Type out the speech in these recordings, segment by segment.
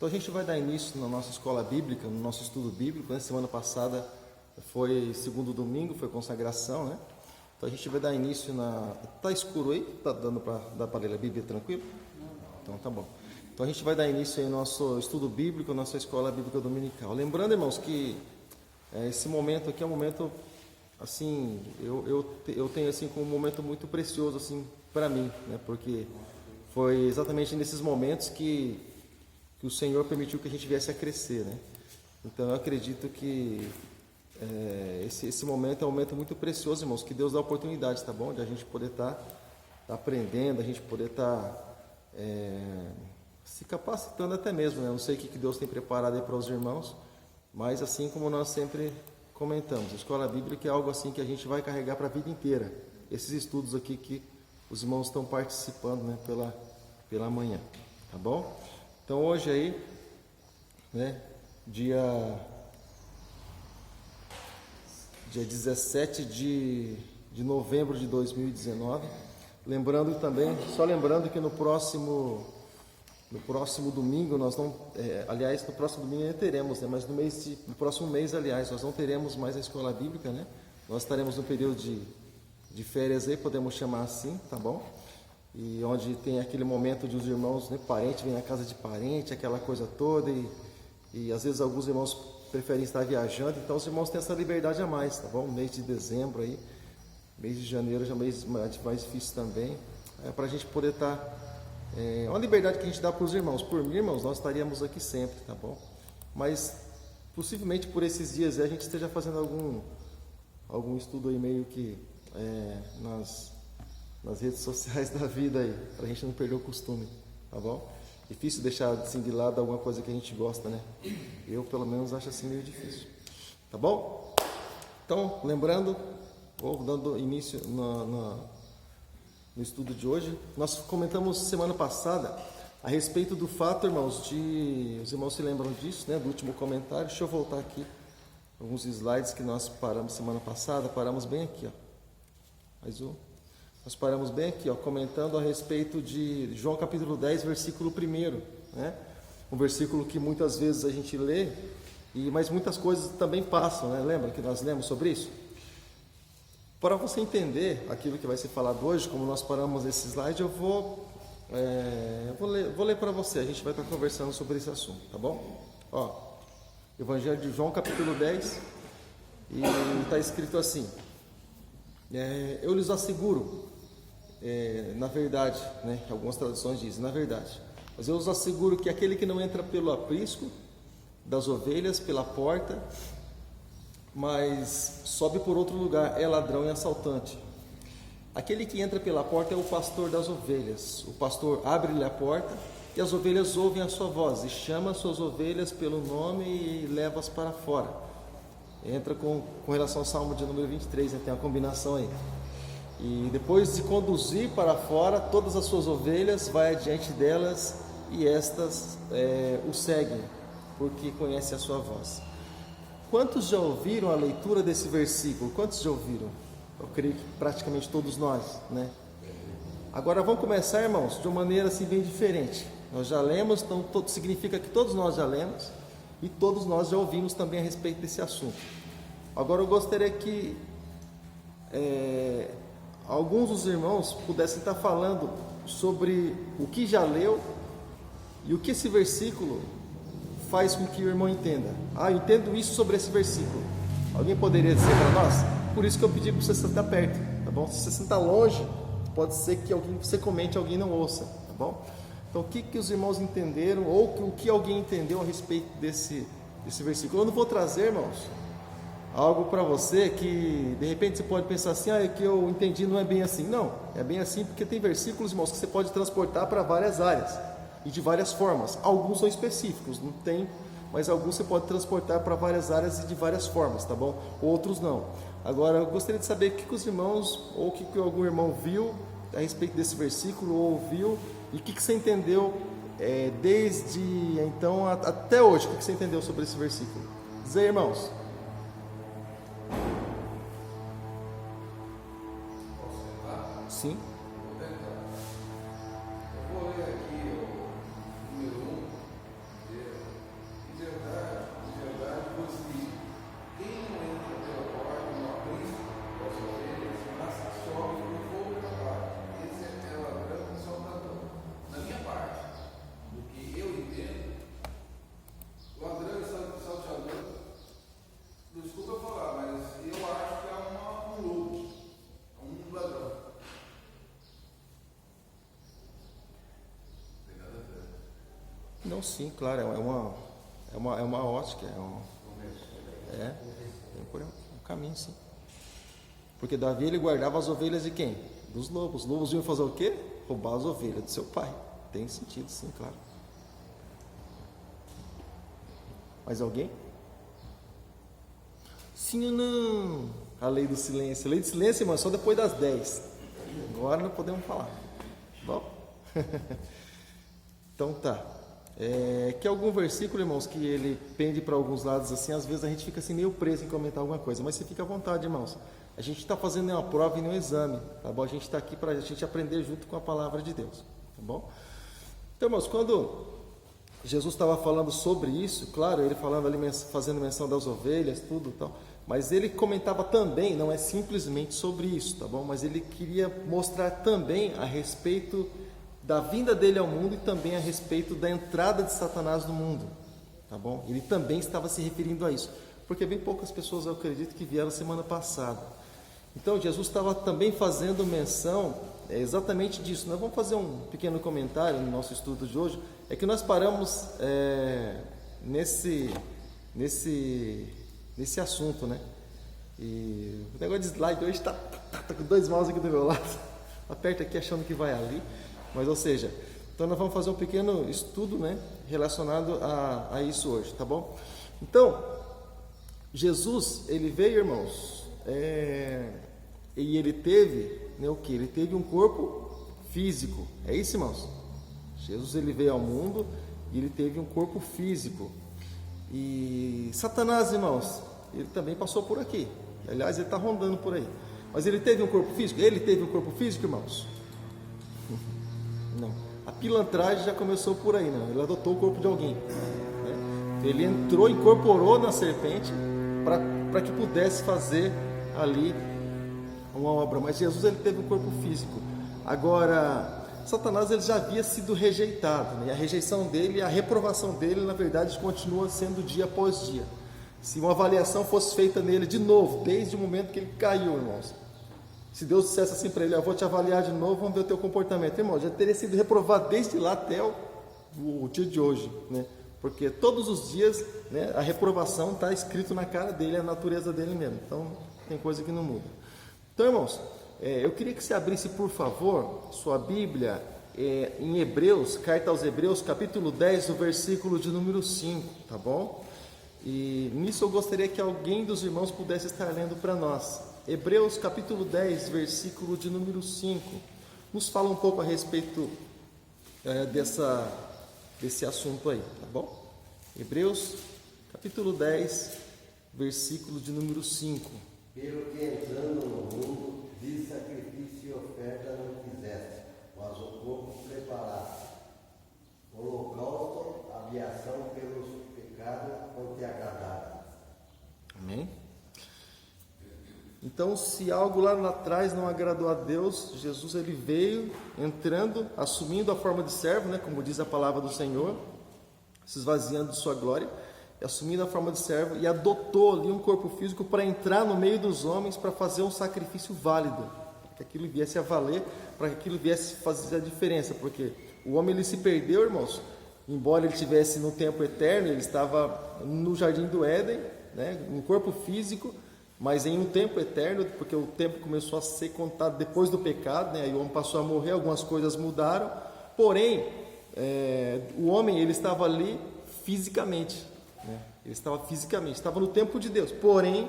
Então a gente vai dar início na nossa escola bíblica, no nosso estudo bíblico, né? Semana passada foi segundo domingo, foi consagração, né? Então a gente vai dar início na... Tá escuro aí? Tá dando para dar para ler a Bíblia tranquilo? Então tá bom. Então a gente vai dar início aí no nosso estudo bíblico, nossa escola bíblica dominical. Lembrando, irmãos, que esse momento aqui é um momento, assim, eu tenho assim como um momento muito precioso assim para mim, né? Porque foi exatamente nesses momentos que o Senhor permitiu que a gente viesse a crescer, né? Então eu acredito que esse momento é um momento muito precioso, irmãos, que Deus dá oportunidade, tá bom? De a gente poder estar aprendendo, a gente poder estar se capacitando até mesmo, né? Eu não sei o que Deus tem preparado aí para os irmãos, mas assim como nós sempre comentamos, a escola bíblica é algo assim que a gente vai carregar para a vida inteira. Esses estudos aqui que os irmãos estão participando, né, pela manhã, tá bom? Então hoje aí, né, dia 17 de novembro de 2019, lembrando também, só lembrando que no próximo domingo nós não, aliás, no próximo domingo ainda teremos, né, mas no próximo mês, aliás, nós não teremos mais a escola bíblica, né? Nós estaremos no período de férias aí, podemos chamar assim, tá bom? E onde tem aquele momento de os irmãos, né, parente vem na casa de parente, aquela coisa toda, e às vezes alguns irmãos preferem estar viajando, então os irmãos têm essa liberdade a mais, tá bom? Mês de dezembro aí, mês de janeiro já é um mês mais difícil também, para a gente poder estar, é uma liberdade que a gente dá para os irmãos. Por mim, irmãos, nós estaríamos aqui sempre, tá bom? Mas possivelmente por esses dias a gente esteja fazendo algum estudo aí meio que nas redes sociais da vida aí, para a gente não perder o costume, tá bom? Difícil deixar assim de lado alguma coisa que a gente gosta, né? Eu, pelo menos, acho assim meio difícil, tá bom? Então, lembrando, ou dando início no estudo de hoje, nós comentamos semana passada a respeito do fato, irmãos, os irmãos se lembram disso, né? Do último comentário. Deixa eu voltar aqui alguns slides que nós paramos semana passada, paramos bem aqui, ó. Nós paramos bem aqui, ó, comentando a respeito de João capítulo 10, versículo 1, né? Um versículo que muitas vezes a gente lê, mas muitas coisas também passam, né? Lembra que nós lemos sobre isso? Para você entender aquilo que vai ser falado hoje, como nós paramos esse slide, eu vou ler para você, a gente vai estar conversando sobre esse assunto, tá bom? Ó, Evangelho de João capítulo 10, e está escrito assim: eu lhes asseguro, na verdade, né, algumas traduções dizem, na verdade, mas eu os asseguro que aquele que não entra pelo aprisco das ovelhas, pela porta, mas sobe por outro lugar, é ladrão e assaltante. Aquele que entra pela porta é o pastor das ovelhas. O pastor abre-lhe a porta e as ovelhas ouvem a sua voz e chama suas ovelhas pelo nome e leva-as para fora. Entra com relação ao Salmo de número 23, né? Tem uma combinação aí. E depois de conduzir para fora todas as suas ovelhas, vai adiante delas e estas o seguem, porque conhecem a sua voz. Quantos já ouviram a leitura desse versículo? Quantos já ouviram? Eu creio que praticamente todos nós, né? Agora vamos começar, irmãos, de uma maneira assim bem diferente. Nós já lemos, então significa que todos nós já lemos e todos nós já ouvimos também a respeito desse assunto. Agora eu gostaria que alguns dos irmãos pudessem estar falando sobre o que já leu e o que esse versículo faz com que o irmão entenda. Eu entendo isso sobre esse versículo. Alguém poderia dizer para nós? Por isso que eu pedi para você sentar perto, tá bom? Se você sentar longe, pode ser que você comente e alguém não ouça, tá bom? Então, o que os irmãos entenderam, ou o que alguém entendeu a respeito desse versículo? Eu não vou trazer, irmãos, algo para você que, de repente, você pode pensar assim, é que eu entendi, não é bem assim. Não, é bem assim porque tem versículos, irmãos, que você pode transportar para várias áreas e de várias formas. Alguns são específicos, não tem, mas alguns você pode transportar para várias áreas e de várias formas, tá bom? Outros não. Agora, eu gostaria de saber o que os irmãos, ou o que algum irmão viu a respeito desse versículo, ou ouviu, e o que você entendeu desde então até hoje. O que você entendeu sobre esse versículo? Diz aí, irmãos. Sim. Eu vou ler aqui o número 1, Não, sim, claro, é uma ótica, tem um caminho, sim. Porque Davi, ele guardava as ovelhas de quem? Dos lobos. Os lobos iam fazer o quê? Roubar as ovelhas do seu pai. Tem sentido, sim, claro. Mais alguém? Sim ou não? A lei do silêncio. A lei do silêncio, irmão, é só depois das 10. Agora não podemos falar. Bom? Então tá. Que algum versículo, irmãos, que ele pende para alguns lados assim, às vezes a gente fica assim meio preso em comentar alguma coisa, mas você fica à vontade, irmãos. A gente está fazendo uma prova e não um exame, tá bom? A gente está aqui para a gente aprender junto com a palavra de Deus, tá bom? Então, irmãos, quando Jesus estava falando sobre isso, claro, ele falando ali, fazendo menção das ovelhas, tudo e tal, mas ele comentava também, não é simplesmente sobre isso, tá bom? Mas ele queria mostrar também a respeito da vinda dele ao mundo e também a respeito da entrada de Satanás no mundo, tá bom? Ele também estava se referindo a isso, porque bem poucas pessoas, eu acredito, que vieram semana passada. Então, Jesus estava também fazendo menção exatamente disso. Nós vamos fazer um pequeno comentário no nosso estudo de hoje, é que nós paramos nesse assunto, né? E o negócio de slide hoje está com 2 mouse aqui do meu lado, aperta aqui achando que vai ali, mas ou seja, então nós vamos fazer um pequeno estudo, né, relacionado a isso hoje, tá bom? Então, Jesus, ele veio, irmãos, e ele teve, né, o que? Ele teve um corpo físico, é isso, irmãos? Jesus, ele veio ao mundo e ele teve um corpo físico. E Satanás, irmãos, ele também passou por aqui. Aliás, ele está rondando por aí. Mas ele teve um corpo físico? Ele teve um corpo físico, irmãos? Não. A pilantragem já começou por aí, não. Ele adotou o corpo de alguém, né? Ele entrou, incorporou na serpente para que pudesse fazer ali uma obra. Mas Jesus, ele teve um corpo físico. Agora, Satanás, ele já havia sido rejeitado, né? E a rejeição dele, a reprovação dele, na verdade, continua sendo dia após dia. Se uma avaliação fosse feita nele de novo, desde o momento que ele caiu, irmãos, se Deus dissesse assim para ele, eu vou te avaliar de novo, vamos ver o teu comportamento, irmão, já teria sido reprovado desde lá até o dia de hoje, né? Porque todos os dias, né, a reprovação está escrito na cara dele, é a natureza dele mesmo. Então, tem coisa que não muda. Então, irmãos, eu queria que você abrisse, por favor, sua Bíblia em Hebreus, carta aos Hebreus, capítulo 10, o versículo de número 5, tá bom? E nisso eu gostaria que alguém dos irmãos pudesse estar lendo para nós. Hebreus, capítulo 10, versículo de número 5, nos fala um pouco a respeito desse assunto aí, tá bom? Hebreus, capítulo 10, versículo de número 5. Pelo que entrando no mundo, de sacrifício e oferta não quiseste, mas o corpo preparaste. Holocausto, aviação pelos pecados, não te agradaram. Amém? Então, se algo lá atrás não agradou a Deus, Jesus, ele veio entrando, assumindo a forma de servo, né, como diz a palavra do Senhor, se esvaziando de sua glória, assumindo a forma de servo, e adotou ali um corpo físico para entrar no meio dos homens, para fazer um sacrifício válido, para que aquilo viesse a valer, para que aquilo viesse fazer a diferença, porque o homem, ele se perdeu, irmãos, embora ele estivesse no tempo eterno, ele estava no jardim do Éden, né, um corpo físico, mas em um tempo eterno, porque o tempo começou a ser contado depois do pecado, né, aí o homem passou a morrer, algumas coisas mudaram, porém, o homem, ele estava ali fisicamente, né? Ele estava fisicamente, estava no tempo de Deus, porém,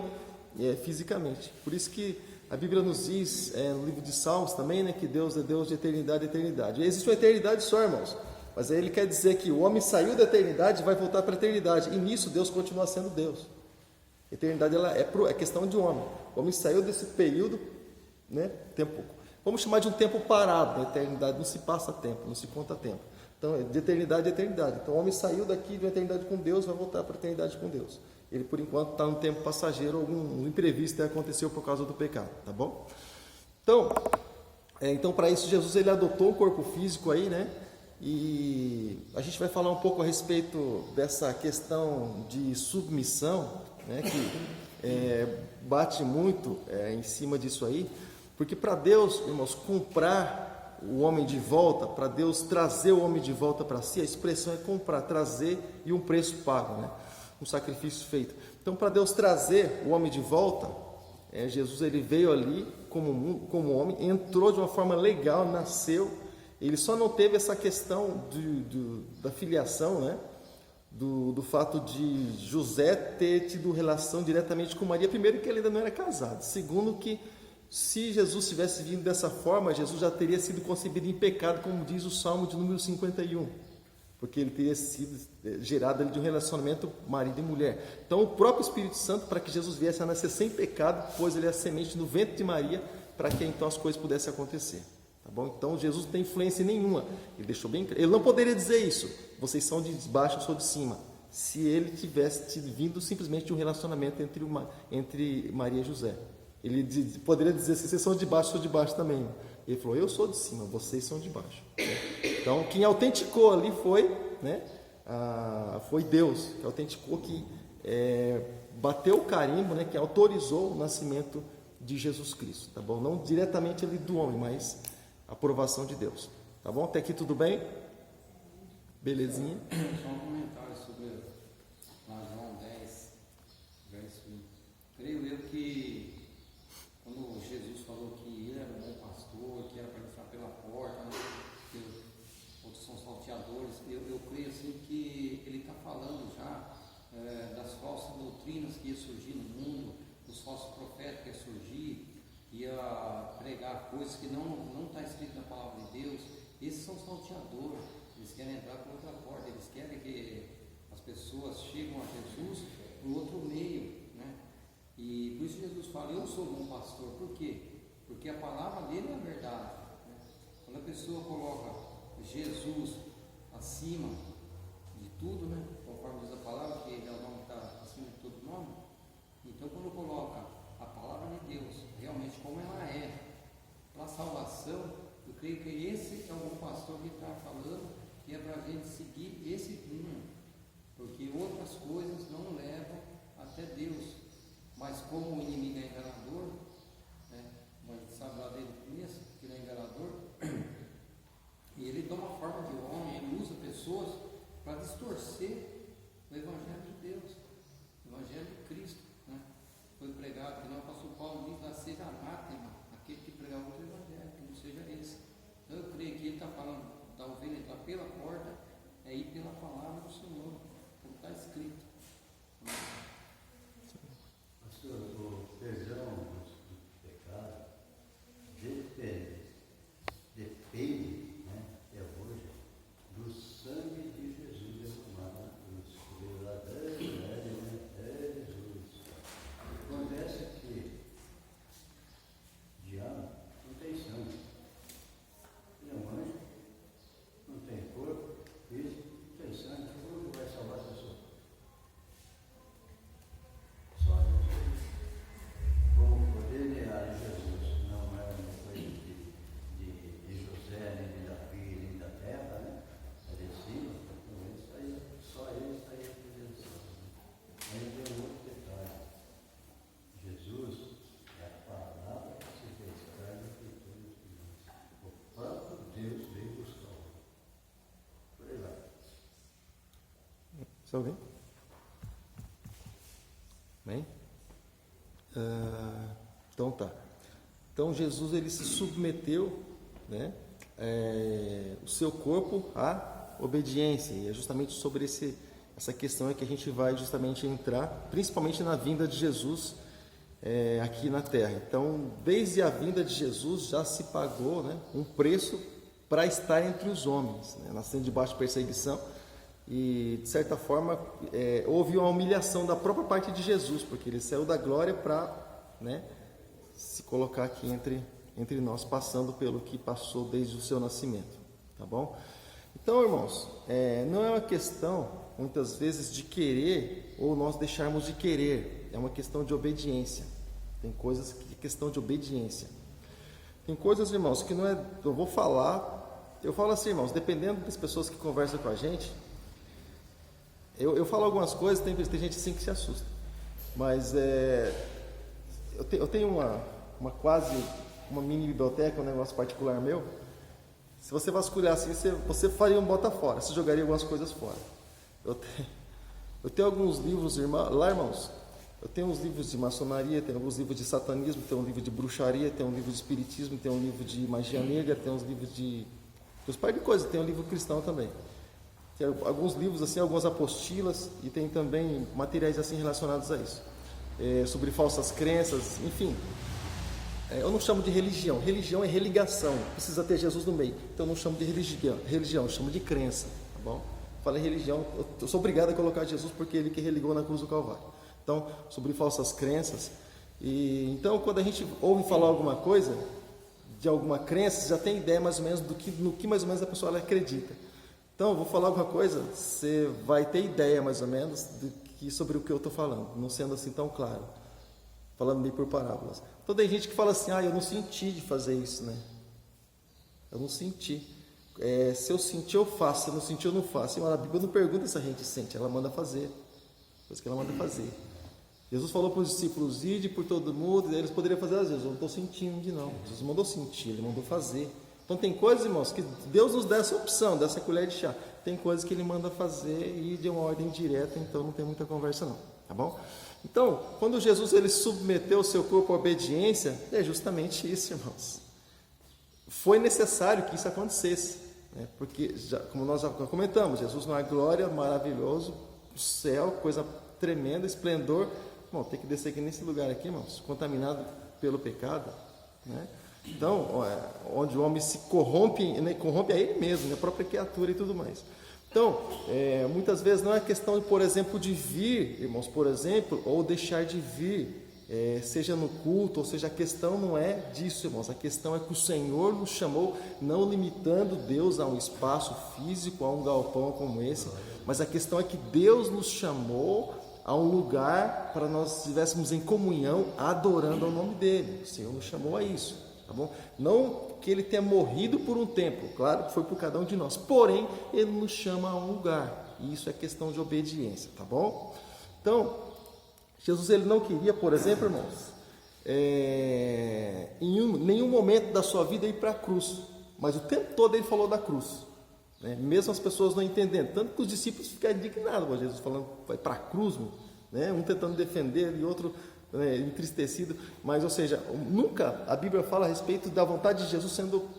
fisicamente. Por isso que a Bíblia nos diz, no livro de Salmos também, né, que Deus é Deus de eternidade a eternidade. E existe uma eternidade só, irmãos, mas aí ele quer dizer que o homem saiu da eternidade e vai voltar para a eternidade, e nisso Deus continua sendo Deus. A eternidade, ela é questão de homem. O homem saiu desse período, né, tempo, vamos chamar de um tempo parado. Na eternidade não se passa tempo, não se conta tempo. Então, de eternidade a eternidade. Então, o homem saiu daqui de uma eternidade com Deus, vai voltar para a eternidade com Deus. Ele, por enquanto, está num tempo passageiro, algum imprevisto que aconteceu por causa do pecado, tá bom? Então, para isso, Jesus, ele adotou um corpo físico aí, né? E a gente vai falar um pouco a respeito dessa questão de submissão, né? Que bate muito em cima disso aí, porque para Deus, irmãos, comprar o homem de volta, para Deus trazer o homem de volta para si, a expressão é comprar, trazer e um preço pago, né? Um sacrifício feito. Então, para Deus trazer o homem de volta, Jesus ele veio ali como homem, entrou de uma forma legal, nasceu. Ele só não teve essa questão da filiação, né? Do fato de José ter tido relação diretamente com Maria. Primeiro, que ele ainda não era casado. Segundo, que se Jesus tivesse vindo dessa forma, Jesus já teria sido concebido em pecado, como diz o Salmo de número 51, porque ele teria sido gerado ali de um relacionamento marido e mulher. Então, o próprio Espírito Santo, para que Jesus viesse a nascer sem pecado, pôs ele a semente no ventre de Maria, para que então as coisas pudessem acontecer. Tá bom? Então, Jesus não tem influência nenhuma. Ele deixou bem claro. Ele não poderia dizer isso: vocês são de baixo, eu sou de cima, se ele tivesse vindo simplesmente de um relacionamento entre Maria e José. Ele poderia dizer assim: vocês são de baixo, eu sou de baixo também. Ele falou: eu sou de cima, vocês são de baixo. Então, quem autenticou ali foi, né, foi Deus, que autenticou, que bateu o carimbo, né, que autorizou o nascimento de Jesus Cristo. Tá bom? Não diretamente ali do homem, mas a aprovação de Deus. Tá bom? Até aqui tudo bem? Belezinha? Só um comentário sobre João 10, verso 1. Creio eu que quando Jesus falou que ele era um bom pastor, que era para entrar pela porta, né, que outros são salteadores, eu creio assim que ele está falando já das falsas doutrinas que ia surgir no mundo, dos falsos profetas que ia surgir, ia pregar coisas que não está escrito na palavra de Deus. Esses são salteadores, eles querem entrar por outra porta, eles querem que as pessoas cheguem a Jesus por outro meio, né? E por isso Jesus fala: eu sou um bom pastor. Por quê? Porque a palavra dele é a verdade, né? Quando a pessoa coloca Jesus acima de tudo, né, conforme diz a palavra, que ele é o nome que está acima de todo nome, então quando coloca a palavra de Deus realmente como ela é para a salvação, eu creio que esse é o bom pastor que está falando, que é para a gente seguir esse rumo, porque outras coisas não levam até Deus. Mas como o inimigo é enganador, né, a gente sabe lá desde o começo que ele é enganador, e ele toma forma de homem, ele usa pessoas para distorcer o Evangelho de Deus, o Evangelho de Cristo, né? Foi pregado, que não, o apóstolo Paulo diz: lá seja anátema aquele que pregar outro Evangelho, que não seja esse. Então eu creio que ele está falando da ovelha entrar pela porta, é ir pela palavra do Senhor, como está escrito. Pastor, o perdão do pecado depende, né, até hoje, do sangue de Jesus derramado na cruz. É Jesus. Acontece que o diabo não tem sangue. Ele é um anjo, não tem corpo físico, não tem sangue. Como vai salvar a pessoa? Só Jesus. Como poder negar Jesus não é uma coisa de José, nem de Davi, nem da terra, né? É de cima, só ele está aí a presença. Aí tem um outro detalhe. Jesus é a palavra que se fez carne e todos nós. O próprio Deus veio buscar o homem. Por aí vai. Está alguém? Bem? Então tá. Então Jesus ele se submeteu, né, o seu corpo à obediência, e é justamente sobre essa questão que a gente vai justamente entrar, principalmente na vinda de Jesus aqui na Terra. Então, desde a vinda de Jesus já se pagou, né, um preço para estar entre os homens, né, nascendo debaixo de perseguição. E de certa forma houve uma humilhação da própria parte de Jesus, porque ele saiu da glória para, né, se colocar aqui entre nós, passando pelo que passou desde o seu nascimento, tá bom? Então, irmãos, não é uma questão muitas vezes de querer ou nós deixarmos de querer, é uma questão de obediência. Tem coisas que é questão de obediência. Tem coisas, irmãos, que não é, eu vou falar, eu falo assim, irmãos, dependendo das pessoas que conversam com a gente, eu falo algumas coisas, tem gente assim que se assusta, mas eu tenho uma quase uma mini biblioteca, um negócio particular meu, Se você vasculhar assim, você faria um bota fora, você jogaria algumas coisas fora. Eu tenho alguns livros, irmãos, eu tenho uns livros de maçonaria, tenho alguns livros de satanismo, tenho um livro de bruxaria, tenho um livro de espiritismo, tenho um livro de magia negra, tenho uns livros de par de coisas, tem um livro cristão também. Tem alguns livros assim, algumas apostilas e tem também materiais assim relacionados a isso. Sobre falsas crenças, enfim. Eu não chamo de religião. Religião é religação. Precisa ter Jesus no meio. Então eu não chamo de religião, eu chamo de crença, tá bom? Falei religião, eu sou obrigado a colocar Jesus porque ele que religou na cruz do Calvário. Então, sobre falsas crenças. Então, quando a gente ouve falar alguma coisa de alguma crença, já tem ideia mais ou menos no que mais ou menos a pessoa acredita. Então, eu vou falar alguma coisa, você vai ter ideia mais ou menos sobre o que eu estou falando, não sendo assim tão claro, falando meio por parábolas. Então, tem gente que fala assim, eu não senti de fazer isso, né? Eu não senti. Se eu sentir, eu faço, se eu não sentir, eu não faço. E a Bíblia não pergunta se a gente sente, ela manda fazer. Coisa que ela manda fazer. Jesus falou para os discípulos, ide por todo mundo, e eles poderiam fazer às vezes, eu não estou sentindo não. Jesus mandou sentir, ele mandou fazer. Então tem coisas, irmãos, que Deus nos dá essa opção, dessa colher de chá. Tem coisas que ele manda fazer e de uma ordem direta, então não tem muita conversa não, tá bom? Então, quando Jesus ele submeteu o seu corpo à obediência, é justamente isso, irmãos. Foi necessário que isso acontecesse, né? Porque, como nós já comentamos, Jesus não é glória, maravilhoso, céu, coisa tremenda, esplendor. Bom, tem que descer aqui nesse lugar aqui, irmãos, contaminado pelo pecado, né? Então, onde o homem se corrompe, né, corrompe a ele mesmo, né, a própria criatura e tudo mais. Então, muitas vezes não é questão, por exemplo, de vir, irmãos, por exemplo, ou deixar de vir, seja no culto, ou seja, a questão não é disso, irmãos, a questão é que o Senhor nos chamou, não limitando Deus a um espaço físico, a um galpão como esse, mas a questão é que Deus nos chamou a um lugar para nós estivéssemos em comunhão, adorando ao nome dele. O Senhor nos chamou a isso, tá bom? Não que ele tenha morrido por um tempo, claro que foi por cada um de nós, porém, ele nos chama a um lugar, e isso é questão de obediência, tá bom? Então, Jesus ele não queria, por exemplo, irmãos, em nenhum momento da sua vida ir para a cruz, mas o tempo todo ele falou da cruz, né? Mesmo as pessoas não entendendo, tanto que os discípulos ficaram indignados com Jesus falando, vai para a cruz, né? Um tentando defender e outro entristecido, mas ou seja, nunca a Bíblia fala a respeito da vontade de Jesus sendo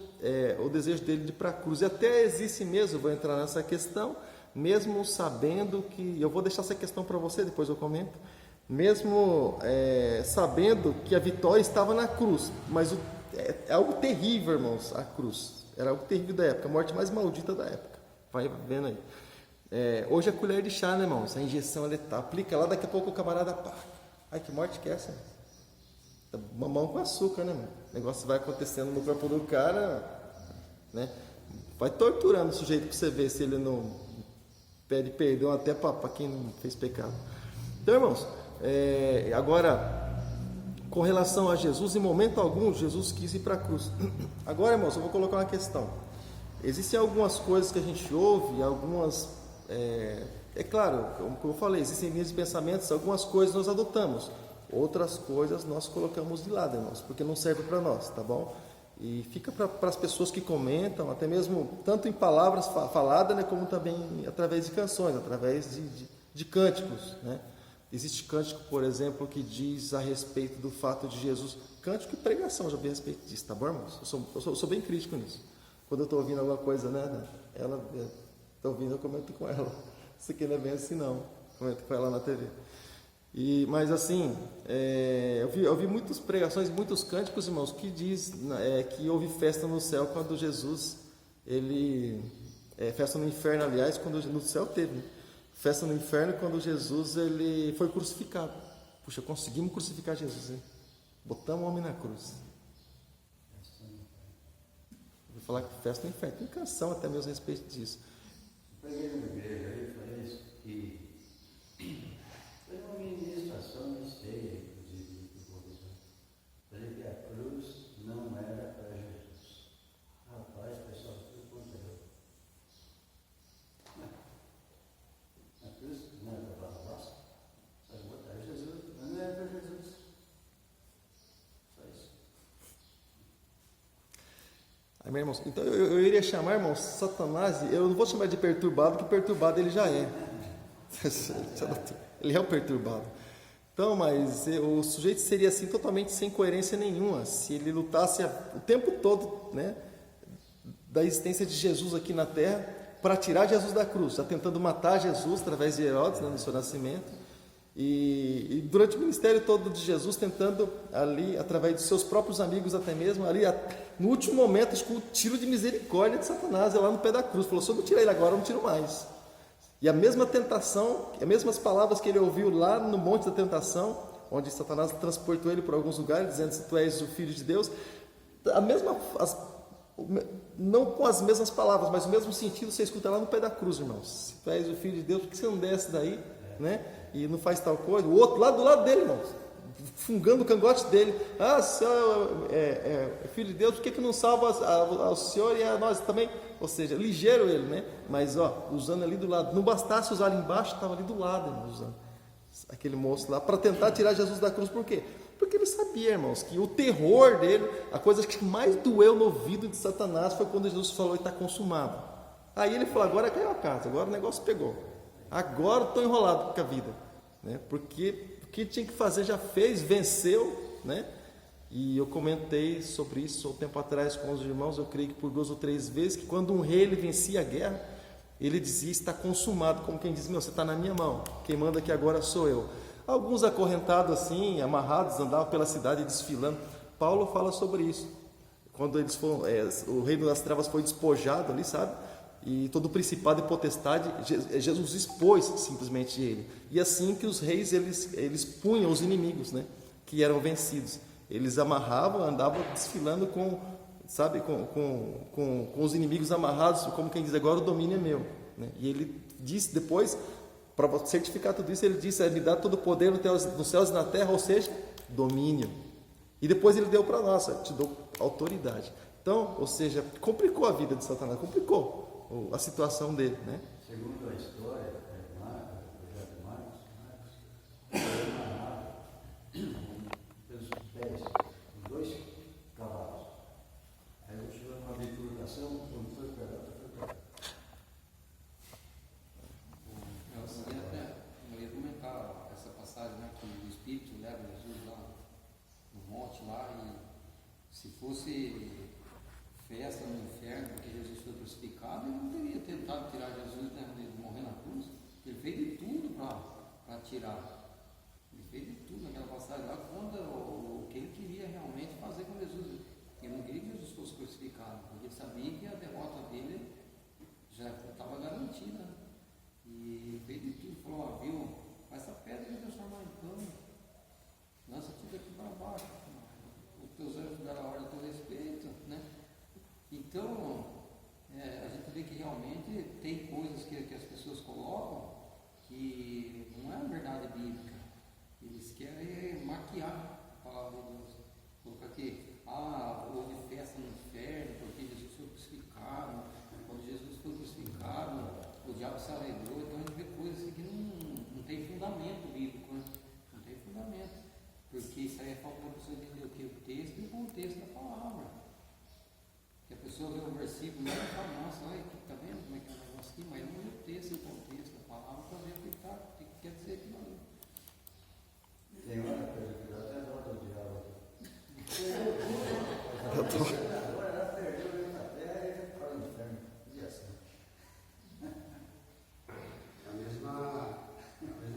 o desejo dele de ir para a cruz, e até existe mesmo, vou entrar nessa questão, mesmo sabendo que, eu vou deixar essa questão para você, depois eu comento, mesmo sabendo que a vitória estava na cruz, mas é algo terrível, irmãos, a cruz, era algo terrível da época, a morte mais maldita da época, vai vendo aí. Hoje é colher de chá, né, irmãos? A injeção letal, aplica lá, daqui a pouco o camarada pá. Ai, que morte que é essa? Mamão com açúcar, né, mano? O negócio vai acontecendo no corpo do cara, né? Vai torturando o sujeito para você ver se ele não pede perdão até para quem não fez pecado. Então, irmãos, agora, com relação a Jesus, em momento algum, Jesus quis ir para a cruz. Agora, irmãos, eu vou colocar uma questão. Existem algumas coisas que a gente ouve, algumas... claro, como eu falei, existem linhas de pensamentos, algumas coisas nós adotamos, outras coisas nós colocamos de lado, irmãos, porque não serve para nós, tá bom? E fica para as pessoas que comentam, até mesmo tanto em palavras faladas, né, como também através de canções, através de cânticos, né? Existe cântico, por exemplo, que diz a respeito do fato de Jesus, cântico e pregação, já vi a respeito disso, tá bom, irmãos? Eu sou bem crítico nisso. Quando eu estou ouvindo alguma coisa, né, ela está ouvindo, eu comento com ela. Isso aqui não é bem assim não, comento com ela na TV. Mas assim, eu vi muitas pregações, muitos cânticos, irmãos, que diz que houve festa no céu quando Jesus, festa no inferno, aliás, quando no céu teve, né? Festa no inferno quando Jesus ele foi crucificado. Puxa, conseguimos crucificar Jesus, hein? Botamos o homem na cruz. Vou falar que festa no inferno, tem canção até mesmo a respeito disso. Preguei numa igreja aí, foi isso, que foi uma ministração, não sei, inclusive, falei que a cruz não era para Jesus. Rapaz, o pessoal tudo contra. A cruz não era para Barrabás, para botar Jesus, mas não era para Jesus. Só isso. Amém, irmãos? Então eu iria chamar, irmãos, Satanás, eu não vou chamar de perturbado, porque perturbado ele já é. Ele é o perturbado. Então, mas o sujeito seria assim totalmente sem coerência nenhuma, se ele lutasse o tempo todo, né, da existência de Jesus aqui na terra, para tirar Jesus da cruz, já tentando matar Jesus através de Herodes, né, no seu nascimento. E durante o ministério todo de Jesus, tentando ali, através de seus próprios amigos até mesmo, ali no último momento, com o tiro de misericórdia de Satanás, lá no pé da cruz, falou, se eu não tirar ele agora, eu não tiro mais. E a mesma tentação, as mesmas palavras que ele ouviu lá no Monte da Tentação, onde Satanás transportou ele por alguns lugares, dizendo, se tu és o Filho de Deus, não com as mesmas palavras, mas o mesmo sentido você escuta lá no pé da cruz, irmãos. Se tu és o Filho de Deus, por que você não desce daí, né? E não faz tal coisa? O outro lá do lado dele, irmãos, fungando o cangote dele. Ah, o Senhor é Filho de Deus, por que não salva ao Senhor e a nós também? Ou seja, ligeiro ele, né? Mas, usando ali do lado. Não bastasse usar ali embaixo, estava ali do lado, irmãos, usando aquele moço lá, para tentar tirar Jesus da cruz. Por quê? Porque ele sabia, irmãos, que o terror dele, a coisa que mais doeu no ouvido de Satanás foi quando Jesus falou, está consumado. Aí ele falou, agora caiu a casa, agora o negócio pegou. Agora estou enrolado com a vida, né? Porque o que tinha que fazer já fez, venceu, né? E eu comentei sobre isso há um tempo atrás com os irmãos, eu creio que por 2 ou 3 vezes, que quando um rei ele vencia a guerra, ele dizia, está consumado, como quem diz, você está na minha mão, quem manda aqui agora sou eu. Alguns acorrentados assim, amarrados, andavam pela cidade desfilando. Paulo fala sobre isso, quando eles foram, o reino das trevas foi despojado ali, sabe? E todo o principado e potestade, Jesus expôs simplesmente ele. E assim que os reis, eles punham os inimigos, né, que eram vencidos. Eles amarravam, andavam desfilando com os inimigos amarrados, como quem diz, agora o domínio é meu, né? E ele disse depois, para certificar tudo isso, ele disse, me dá todo o poder nos céus e na terra, ou seja, domínio. E depois ele deu para nós, te dou autoridade. Então, ou seja, complicou a vida de Satanás, complicou a situação dele, né? Segundo a história, Marcos, foi amarrado pelos pés, os 2 cavalos. Aí eu tive uma bifurcação, quando foi para lá, Eu ia comentar essa passagem, né, que o Espírito leva Jesus lá no monte lá, e se fosse festa no inferno, porque Jesus foi crucificado, ele não teria tentado tirar Jesus, né, de morrer na cruz. Ele fez de tudo para tirar. Ele fez de tudo naquela passagem lá, conta o que ele queria realmente fazer com Jesus. Ele não queria que Jesus fosse crucificado, porque ele sabia que a derrota dele já estava garantida. E ele fez de tudo, falou, viu, faz essa pedra me transformar em pão, lança tudo aqui para baixo, os teus anjos deram a ordem a teu respeito, né? Então, a gente vê que realmente tem coisas que as pessoas colocam que não é a verdade bíblica. Eles querem maquiar a palavra de Deus. Colocar aqui, houve festa no inferno porque Jesus foi crucificado. Quando Jesus foi crucificado, o diabo se alegrou. Então a gente vê coisas assim que não tem fundamento bíblico, né? Não tem fundamento. Porque isso aí é falta da pessoa entender o que? O texto e o contexto da palavra. Que a pessoa vê um versículo e fala, nossa, olha, tá vendo como é que é o negócio aqui? Mas não lê o texto e o contexto da palavra para ver o que quer dizer aquilo ali. tem uma coisa que dá até dó do diabo. Agora ela perdeu ele na terra e foi para o inferno. E assim. A mesma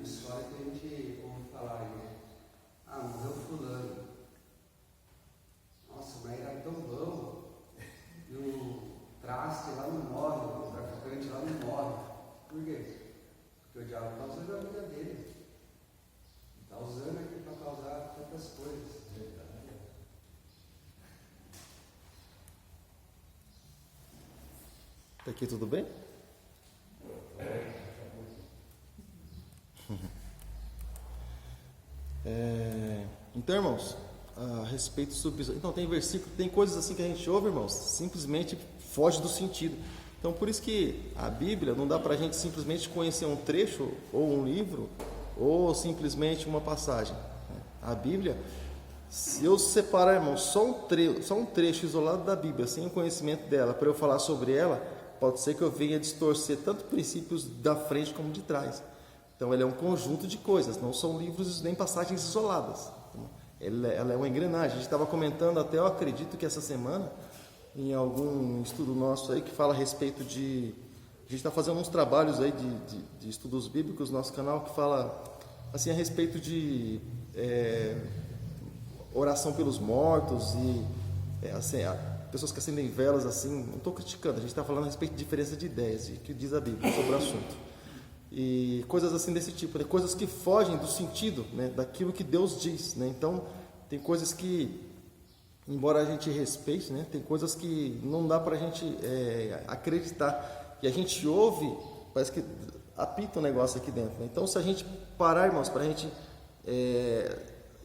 história que a gente ouve falar aí, né? Morreu fulano. Nossa, mas era tão bom. E o traste lá não morre, o traficante lá não morre. Por quê? Porque o diabo está usando a vida dele. Está usando aqui para causar tantas coisas. Aqui tudo bem? Então, irmãos, a respeito sobre isso. Então, tem versículo, tem coisas assim que a gente ouve, irmãos, simplesmente foge do sentido. Então, por isso que a Bíblia não dá para a gente simplesmente conhecer um trecho, ou um livro, ou simplesmente uma passagem. A Bíblia, Se eu separar, irmão, só um trecho isolado da Bíblia, sem o conhecimento dela, para eu falar sobre ela, pode ser que eu venha distorcer tanto princípios da frente como de trás. Então, ela é um conjunto de coisas, não são livros nem passagens isoladas. Ela é uma engrenagem. A gente estava comentando até, eu acredito que essa semana, em algum estudo nosso aí, que fala a respeito de... A gente está fazendo uns trabalhos aí de estudos bíblicos no nosso canal, que fala assim a respeito de oração pelos mortos e assim, pessoas que acendem velas assim. Não estou criticando, a gente está falando a respeito de diferença de ideias, que diz a Bíblia sobre o assunto. E coisas assim desse tipo, né? Coisas que fogem do sentido, né? Daquilo que Deus diz, né? Então, tem coisas que, embora a gente respeite, né? Tem coisas que não dá para a gente acreditar. E a gente ouve, parece que apita um negócio aqui dentro, né? Então, se a gente parar, irmãos, para a gente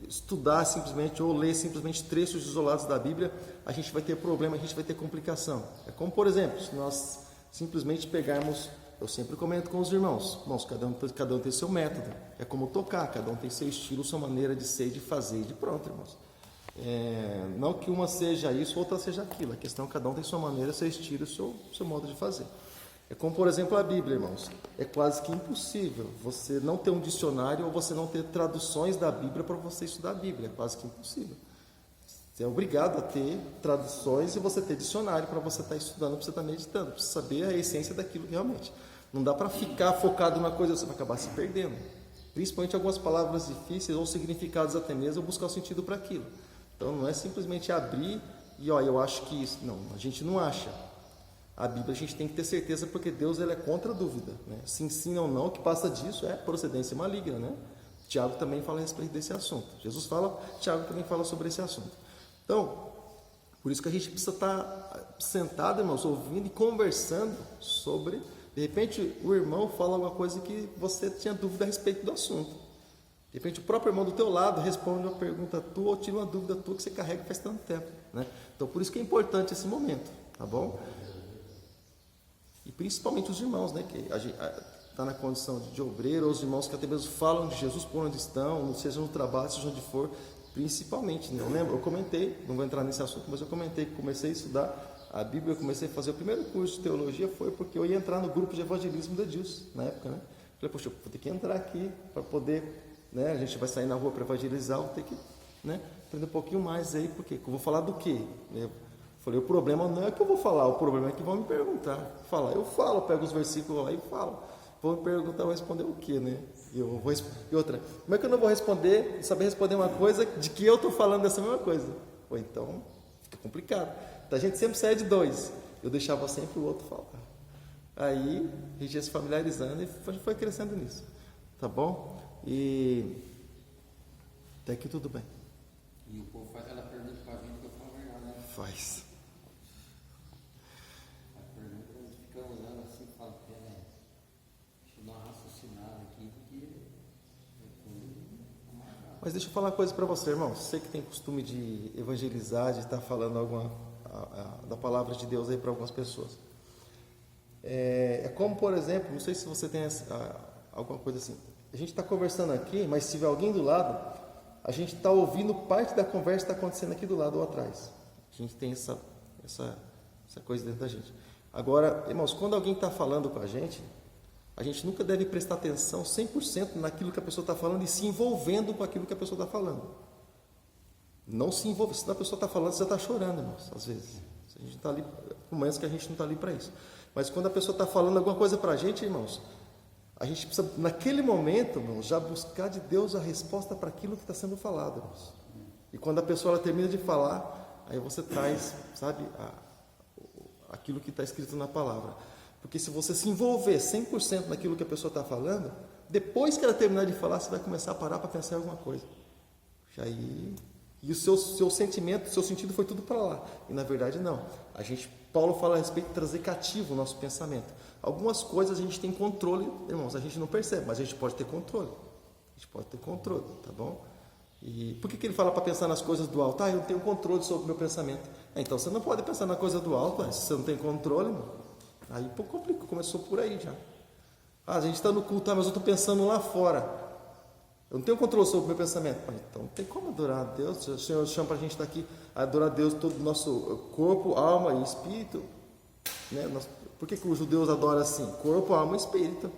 estudar simplesmente ou ler simplesmente trechos isolados da Bíblia, a gente vai ter problema, a gente vai ter complicação. É como, por exemplo, se nós simplesmente pegarmos, eu sempre comento com os irmãos, cada um tem seu método, é como tocar, cada um tem seu estilo, sua maneira de ser, de fazer e de pronto, irmãos. Não que uma seja isso, outra seja aquilo, a questão é que cada um tem sua maneira, seu estilo, seu modo de fazer. É como, por exemplo, a Bíblia, irmãos. É quase que impossível você não ter um dicionário ou você não ter traduções da Bíblia para você estudar a Bíblia. É quase que impossível. Você é obrigado a ter traduções e você ter dicionário para você estar estudando, para você estar meditando, para você saber a essência daquilo realmente. Não dá para ficar focado numa coisa, você vai acabar se perdendo. Principalmente algumas palavras difíceis ou significados até mesmo, ou buscar o sentido para aquilo. Então não é simplesmente abrir e, eu acho que isso. Não, a gente não acha. A Bíblia a gente tem que ter certeza, porque Deus ele é contra a dúvida, né? Se ensina ou não, o que passa disso é procedência maligna, né? Tiago também fala a respeito desse assunto. Jesus fala, Tiago também fala sobre esse assunto. Então, por isso que a gente precisa estar sentado, irmãos, ouvindo e conversando sobre. De repente, o irmão fala alguma coisa que você tinha dúvida a respeito do assunto. De repente, o próprio irmão do teu lado responde uma pergunta tua ou tira uma dúvida tua que você carrega faz tanto tempo, né? Então, por isso que é importante esse momento, tá bom? E principalmente os irmãos, né, que a gente está na condição de obreiro, ou os irmãos que até mesmo falam de Jesus por onde estão, seja no trabalho, seja onde for, principalmente, né? Eu comentei, não vou entrar nesse assunto, mas eu comentei que comecei a estudar a Bíblia, eu comecei a fazer o primeiro curso de teologia, foi porque eu ia entrar no grupo de evangelismo da Edilson, na época, né? Falei, poxa, eu vou ter que entrar aqui para poder, né, a gente vai sair na rua para evangelizar, vou ter que, né, aprender um pouquinho mais aí, porque eu vou falar do quê? Falei, o problema não é que eu vou falar, o problema é que vão me perguntar. Eu falo, pego os versículos lá e falo. Vão me perguntar, eu vou responder o quê, né? E outra, como é que eu não vou saber responder uma coisa de que eu estou falando dessa mesma coisa? Ou então, fica complicado. Então a gente sempre sai de dois. Eu deixava sempre o outro falar. Aí, a gente ia se familiarizando e foi crescendo nisso. Tá bom? E até aqui tudo bem. E o povo faz aquela pergunta pra gente que eu falo a verdade, né? Faz. Fica olhando assim e fala, deixa eu dar uma raciocinada aqui, porque mas deixa eu falar uma coisa para você, irmão. Você que tem costume de evangelizar, de estar falando da palavra de Deus aí para algumas pessoas. É como, por exemplo, não sei se você tem alguma coisa assim. A gente está conversando aqui, mas se tiver alguém do lado, a gente está ouvindo parte da conversa que está acontecendo aqui do lado ou atrás. A gente tem essa coisa dentro da gente. Agora, irmãos, quando alguém está falando com a gente nunca deve prestar atenção 100% naquilo que a pessoa está falando e se envolvendo com aquilo que a pessoa está falando. Não se envolve. Se a pessoa está falando, você está chorando, irmãos, às vezes. A gente está ali, por menos que a gente não está ali para isso. Mas quando a pessoa está falando alguma coisa para a gente, irmãos, a gente precisa, naquele momento, irmãos, já buscar de Deus a resposta para aquilo que está sendo falado, irmãos. E quando a pessoa ela termina de falar, aí você traz, sabe, aquilo que está escrito na palavra. Porque se você se envolver 100% naquilo que a pessoa está falando, depois que ela terminar de falar, você vai começar a parar para pensar em alguma coisa. E o seu sentimento, o seu sentido foi tudo para lá. E na verdade não. Paulo fala a respeito de trazer cativo o nosso pensamento. Algumas coisas a gente tem controle, irmãos, a gente não percebe, mas a gente pode ter controle. A gente pode ter controle, tá bom? E por que ele fala para pensar nas coisas do alto? Eu não tenho controle sobre o meu pensamento. Então você não pode pensar na coisa do alto, se você não tem controle, irmão. Aí complicou, começou por aí já. A gente está no culto, mas eu estou pensando lá fora. Eu não tenho controle sobre o meu pensamento. Então não tem como adorar a Deus. O Senhor chama para a gente estar aqui a adorar a Deus todo o nosso corpo, alma e espírito. Né? Por que os judeus adoram assim? Corpo, alma e espírito.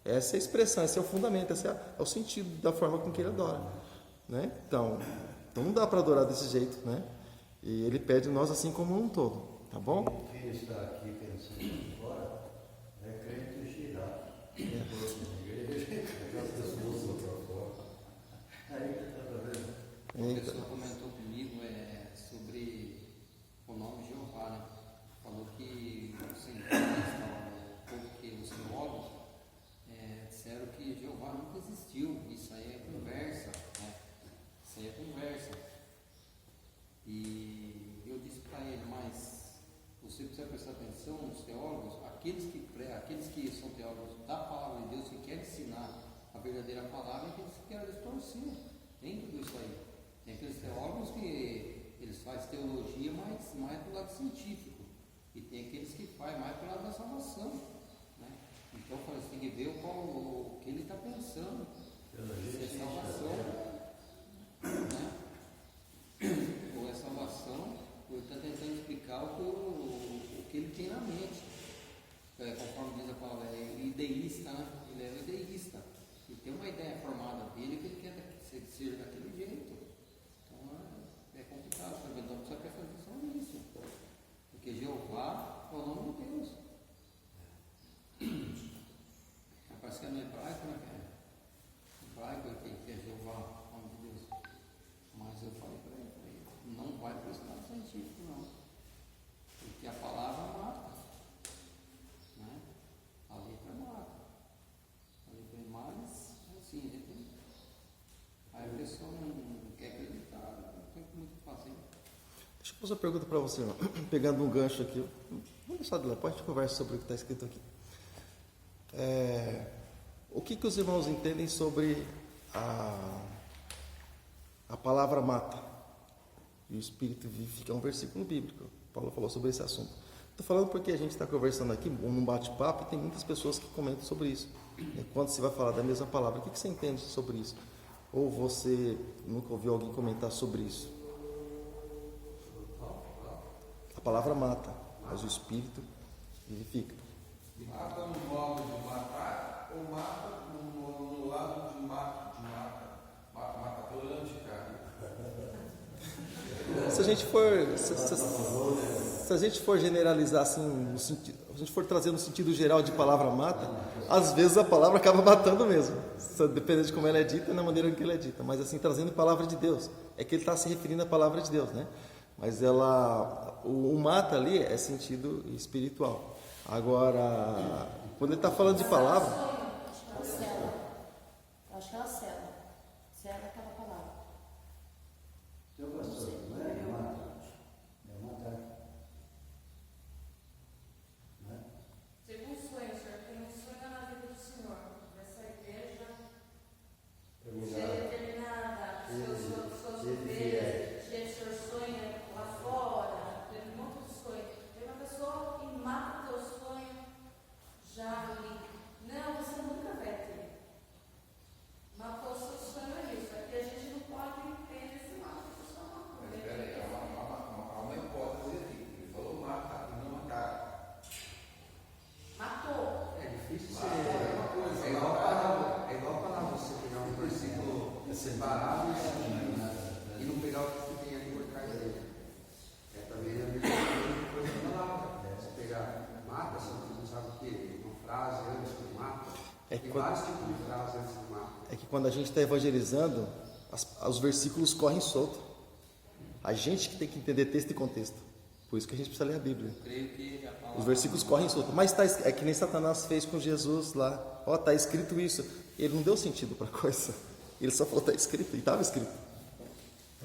Essa é a expressão, esse é o fundamento, esse é o sentido da forma com que ele adora. Né? Então não dá para adorar desse jeito. Né? E ele pede nós assim como um todo. Tá bom? Quem está aqui pensando agora é crente girado. Uma pessoa comentou comigo sobre o nome Jeová, né? Falou que os teólogos disseram que Jeová nunca existiu. Isso aí é conversa, né? Isso aí é conversa. E eu disse para ele, mas você precisa prestar atenção, os teólogos, aqueles que são teólogos da palavra de Deus, que querem ensinar a verdadeira palavra, aqueles que querem distorcer dentro disso aí. Tem aqueles teólogos que eles fazem teologia, mas mais do lado científico. E tem aqueles que fazem mais pelo lado da salvação. Né? Então eu falei, você tem que ver o que ele está pensando. Se é salvação, né? Ou é salvação, ou ele está tentando explicar o que ele tem na mente. Conforme diz a palavra, é ideísta, né? Ele é ideísta. E tem uma ideia formada dele que ele quer que seja daquele jeito. É complicado, então precisa prestar atenção nisso. Porque Jeová é o nome de Deus. Parece que é no hebraico, né? Hebraico que é Jeová, o nome de Deus. Mas eu falei para ele, não vai para o estado científico, não. Porque a palavra mata. Né? A letra mata. A letra é mais assim, aí a pessoa não quer acreditar. Muito fácil. Deixa eu fazer uma pergunta para você, irmão. Pegando um gancho aqui. Vamos deixar de lá, depois a gente conversa sobre o que está escrito aqui. O que os irmãos entendem sobre a palavra mata e o espírito vivifica? É um versículo bíblico. Paulo falou sobre esse assunto. Estou falando porque a gente está conversando aqui num bate-papo e tem muitas pessoas que comentam sobre isso. Quando se vai falar da mesma palavra, o que você entende sobre isso? Ou você nunca ouviu alguém comentar sobre isso? A palavra mata, mas o espírito vivifica. Mata no modo de matar ou mata no lado de mata? Mata tolerante, cara. Se a gente for generalizar assim, no sentido, se a gente for trazer no sentido geral de palavra mata, às vezes a palavra acaba matando mesmo, dependendo de como ela é dita e na maneira em que ela é dita. Mas assim, trazendo palavra de Deus, é que ele está se referindo à palavra de Deus, né? Mas o mata ali é sentido espiritual. Agora, quando ele está falando de palavra... Acho que ela cela. Cela é aquela palavra. Seu pastor, não é matar. É matar. Não é? Segundo o sonho, o senhor tem um sonho na vida do senhor. Essa igreja ser determinada, seus deveres, o senhor sonha lá fora, tem um monte de sonho. Tem uma pessoa que mata o teu sonho, já ali. Não, você nunca vai ter. Matou o seu sonho é isso. Aqui a gente não pode ter esse mato que o senhor matou. Mas peraí, há uma hipótese aqui. Ele falou mata e não matar. Matou. É difícil ser. É igual a palavra, você pegar um versículo separado e não pegar o que você tem ali por trás dele. Também a mesma coisa da palavra. Você pegar mata, você não sabe o que? Uma frase antes do mata. Tem vários tipos de frases antes do mata. É que quando a gente está evangelizando, os versículos correm solto. A gente que tem que entender texto e contexto. Por isso que a gente precisa ler a Bíblia. Creio que a palavra Os versículos correm solto. Mas é que nem Satanás fez com Jesus lá. Está escrito isso. Ele não deu sentido para a coisa. Ele só falou, está escrito. E estava escrito.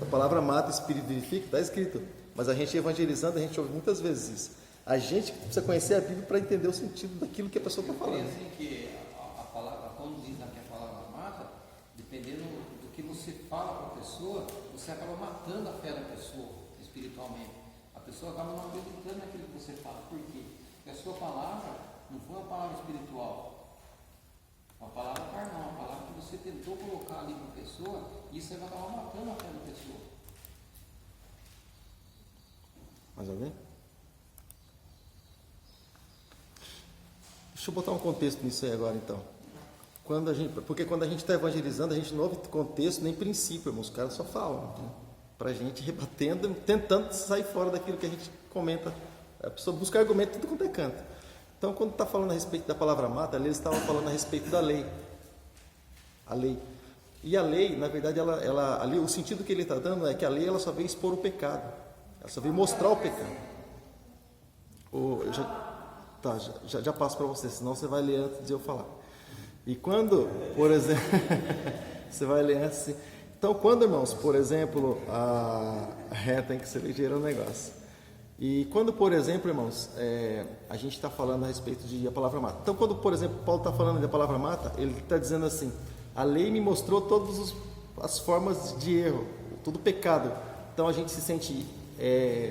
A palavra mata, espírito vivifica, está escrito. Mas a gente evangelizando, a gente ouve muitas vezes isso. A gente precisa conhecer a Bíblia para entender o sentido daquilo que a pessoa está falando. assim que a palavra, quando diz aqui a palavra mata, dependendo do que você fala para a pessoa, você acaba matando a fé da pessoa espiritualmente. A pessoa acaba não acreditando naquilo que você fala. Por quê? Porque a sua palavra não foi uma palavra espiritual, uma palavra carnal, uma palavra que você você tentou colocar ali para a pessoa, isso aí vai acabar matando a fé da pessoa. Mais alguém? Deixa eu botar um contexto nisso aí agora, então. Porque quando a gente está evangelizando, a gente não ouve contexto nem princípio, irmãos. Os caras só falam, né? Para a gente rebatendo, tentando sair fora daquilo que a gente comenta. A pessoa busca argumento tudo quanto é canto. Então, quando está falando a respeito da palavra mata, ali eles estavam falando a respeito da lei. A lei. E a lei, na verdade, ali, o sentido que ele está dando é que a lei ela só veio expor o pecado. Ela só veio mostrar o pecado. Já passo para você, senão você vai ler antes de eu falar. E quando, por exemplo, você vai ler assim. Então, quando, irmãos, por exemplo, tem que ser ligeiro o negócio. E quando, por exemplo, irmãos, a gente está falando a respeito de a palavra mata. Então, quando, por exemplo, Paulo está falando da palavra mata, ele está dizendo assim: a lei me mostrou todas as formas de erro, todo pecado. Então, a gente se sente,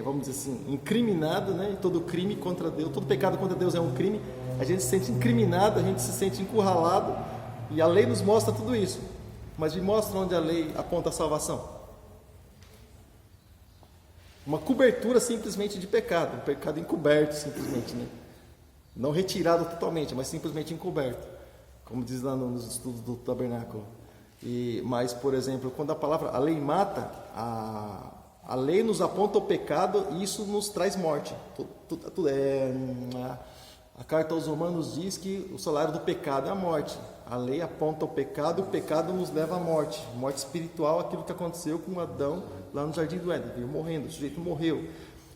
vamos dizer assim, incriminado, né? E todo crime contra Deus, todo pecado contra Deus é um crime. A gente se sente incriminado, a gente se sente encurralado. E a lei nos mostra tudo isso. Mas me mostra onde a lei aponta a salvação. Uma cobertura simplesmente de pecado, um pecado encoberto simplesmente, né? Não retirado totalmente, mas simplesmente encoberto, como diz lá nos estudos do tabernáculo. Mas, por exemplo, quando a lei mata, a lei nos aponta o pecado e isso nos traz morte. A carta aos Romanos diz que o salário do pecado é a morte. A lei aponta o pecado nos leva à morte. Morte espiritual, aquilo que aconteceu com Adão lá no Jardim do Éden. Veio morrendo, o sujeito morreu.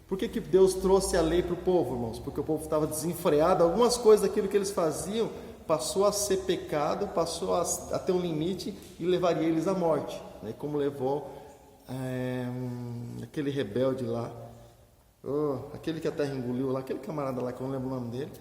Por que Deus trouxe a lei para o povo, irmãos? Porque o povo estava desenfreado. Algumas coisas daquilo que eles faziam passou a ser pecado, passou a ter um limite e levaria eles à morte. Né? Como levou aquele rebelde lá, aquele que a terra engoliu lá, aquele camarada lá que eu não lembro o nome dele.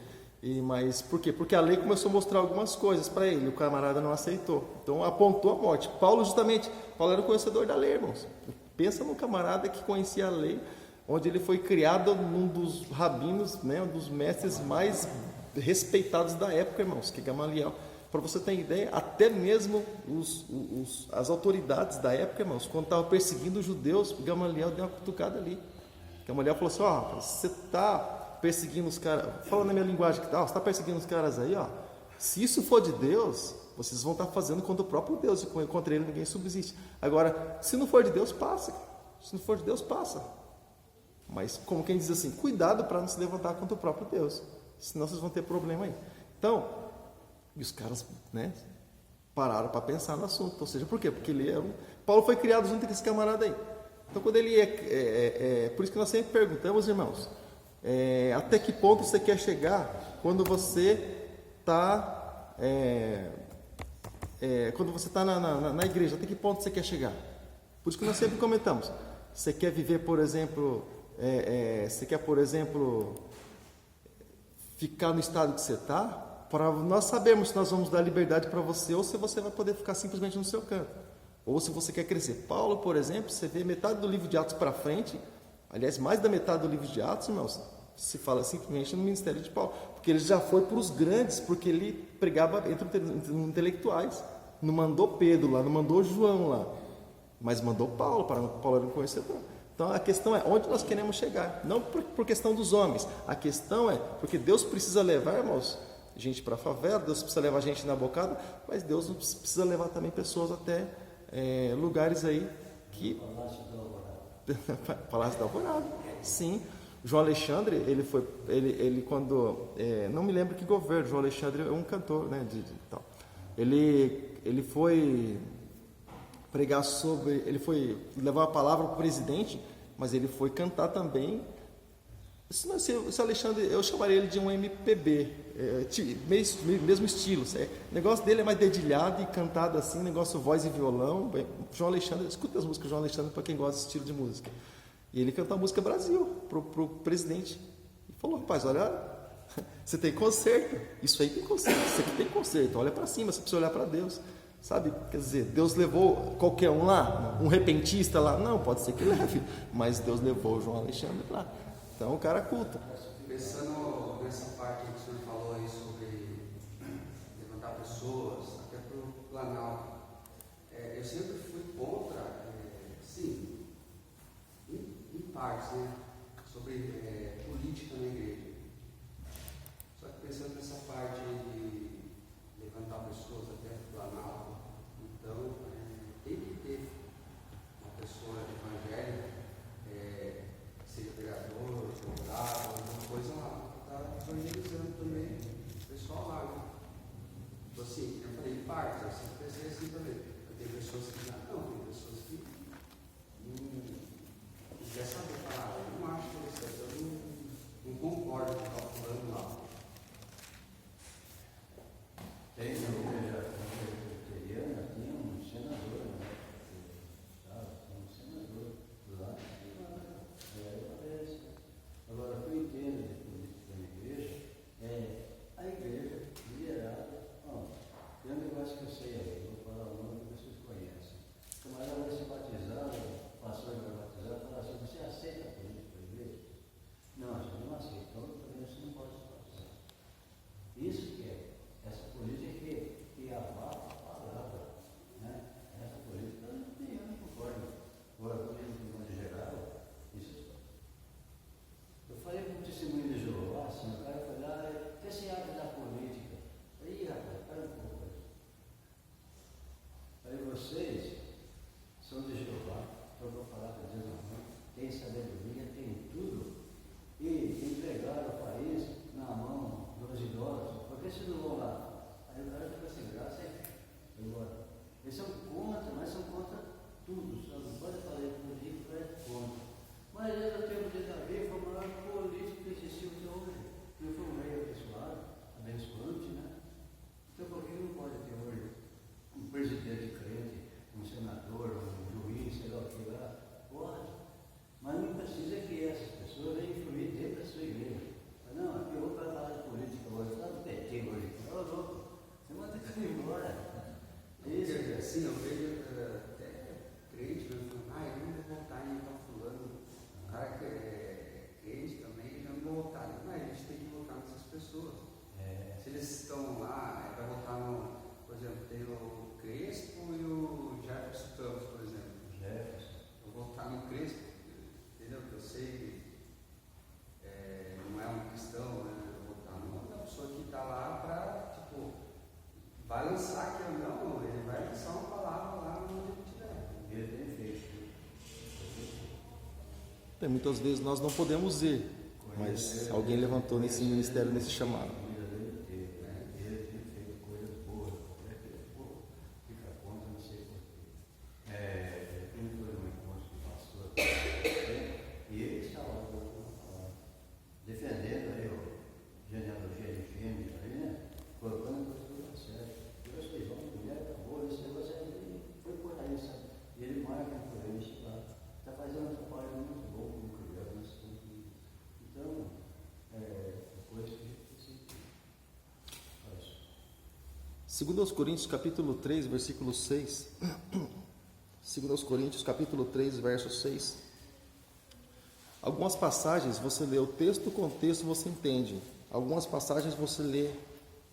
Mas por quê? Porque a lei começou a mostrar algumas coisas para ele, o camarada não aceitou. Então apontou a morte. Paulo era o conhecedor da lei, irmãos. Pensa num camarada que conhecia a lei, onde ele foi criado num dos rabinos, né, um dos mestres mais respeitados da época, irmãos, que é Gamaliel. Para você ter ideia, até mesmo as autoridades da época, irmãos, quando estavam perseguindo os judeus, Gamaliel deu uma cutucada ali. Gamaliel falou assim: você está perseguindo os caras, falando na minha linguagem que você está perseguindo os caras aí, se isso for de Deus, vocês vão estar fazendo contra o próprio Deus, e contra ele ninguém subsiste. Agora, se não for de Deus, passa. Se não for de Deus, passa. Mas, como quem diz assim, cuidado para não se levantar contra o próprio Deus, senão vocês vão ter problema aí. Então, e os caras, né, pararam para pensar no assunto. Ou seja, por quê? Porque Paulo foi criado junto com esse camarada aí. Então, quando ele por isso que nós sempre perguntamos, irmãos, até que ponto você quer chegar quando você está na igreja? Até que ponto você quer chegar? Por isso que nós sempre comentamos. Você quer viver, por exemplo, ficar no estado que você está, para nós sabermos se nós vamos dar liberdade para você ou se você vai poder ficar simplesmente no seu canto. Ou se você quer crescer. Paulo, por exemplo, você vê metade do livro de Atos para frente, aliás, mais da metade do livro de Atos, irmãos, se fala simplesmente no ministério de Paulo, porque ele já foi para os grandes, porque ele pregava entre intelectuais. Não mandou Pedro lá, não mandou João lá, mas mandou Paulo, Paulo era um conhecedor. Então a questão é onde nós queremos chegar, não por questão dos homens, a questão é porque Deus precisa levar, irmãos, gente para a favela, Deus precisa levar gente na bocada, mas Deus precisa levar também pessoas até lugares aí que... Palácio da Alvorada, sim. João Alexandre, ele quando, não me lembro que governo, João Alexandre é um cantor, né, tal. Ele foi pregar ele foi levar a palavra para o presidente, mas ele foi cantar também. Esse Alexandre, eu chamaria ele de um MPB, mesmo estilo. O negócio dele é mais dedilhado e cantado assim, negócio voz e violão. João Alexandre, escuta as músicas do João Alexandre para quem gosta desse estilo de música. E ele cantou a música Brasil pro presidente. E falou: rapaz, olha, você tem conserto, isso aí tem conserto, isso aqui tem conserto, olha para cima, você precisa olhar para Deus. Sabe, quer dizer, Deus levou qualquer um lá, um repentista lá, não, pode ser que leve, mas Deus levou o João Alexandre lá. Então o cara culta. Pensando nessa parte que o senhor falou aí sobre levantar pessoas, até para o Planalto. Eu sempre fui contra, sim, em partes, né, sobre política na igreja. Só que pensando nessa parte aí de levantar pessoas até o Planalto, então tem que ter uma pessoa evangélica, seja vereador, deputado, alguma coisa lá, que está evangelizando também o pessoal lá. Né? Então, assim, eu falei, partes, eu sempre pensei assim também. Tem pessoas que já não, tem pessoas que não quer saber falar, eu não acho interessante, eu não concordo com o que está falando lá. Tem na igreja presbiteriana, tinha um senador, né? Um senador lá. Agora, o que eu entendo de política na igreja a igreja liderada. Tem um negócio que eu sei aí, vou falar o nome que vocês conhecem. O camarada vai se batizar, o pastor vai batizar, fala assim: você aceita a política da igreja? Não, a gente não aceita, então também você não pode se batizar. Isso que é essa política que abafa a palavra, né? Essa política não tem, eu não concordo. Agora, a política de modo geral, isso. Eu falei com o testemunho de Jeová, assim, o cara foi lá, o que você acha da política? Aí, rapaz, para um pouco. Aí vocês são de Jeová, então vou falar com Deus na mão, tem sabedoria, tem tudo, e entregaram o país na mão dos idólatras. Por que vocês não vão lá? Aí o cara fica sem graça e vai embora. Eles são contra, mas são contra tudo. Só não pode falar que o rico é contra. Mas ele, no tempo de Davi, foi o maior político que existiu até hoje. Ele foi um rei abençoado, abençoante, né? Então por que não pode ter hoje um presidente crente, um senador, um juiz, sei lá o que lá? Pode. Mas não precisa que essas pessoas venham influir dentro da sua igreja. Não, aqui eu vou para falar de política hoje, está no PT hoje. Ô louco, você manda que ir embora. Isso, assim, eu vejo até crente, né, falando, eu não vou votar em tal fulano. O cara que é crente também, já não vou votar. Mas a gente tem que votar nessas pessoas. Se eles estão lá, vai votar no, por exemplo, tem o Crespo e o Jefferson Campos, por exemplo. Eu vou votar no Crespo, entendeu? Porque eu sei que não é um cristão, né? Eu vou votar numa pessoa que está lá para, tipo, vai lançar aqui ou não, ele vai lançar uma palavra lá onde ele estiver. ele tem feito. Muitas vezes nós não podemos ir, mas alguém levantou nesse ministério, nesse chamado. Ele tem feito coisas boas, fica contra, não sei porquê. Ele foi um encontro de pastor, e ele está lá defendendo aí a genealogia de gêmeos, né? Colocando coisas tudo sério. Eu achei, mulher, acabou, esse negócio aí foi por aí, sabe? E ele marca por aí, está fazendo um trabalho muito bom com crianças. Então, coisa que a gente precisa. 2 Coríntios capítulo 3, versículo 6. 2 Coríntios capítulo 3, verso 6. Algumas passagens você lê o texto, o contexto você entende. Algumas passagens você lê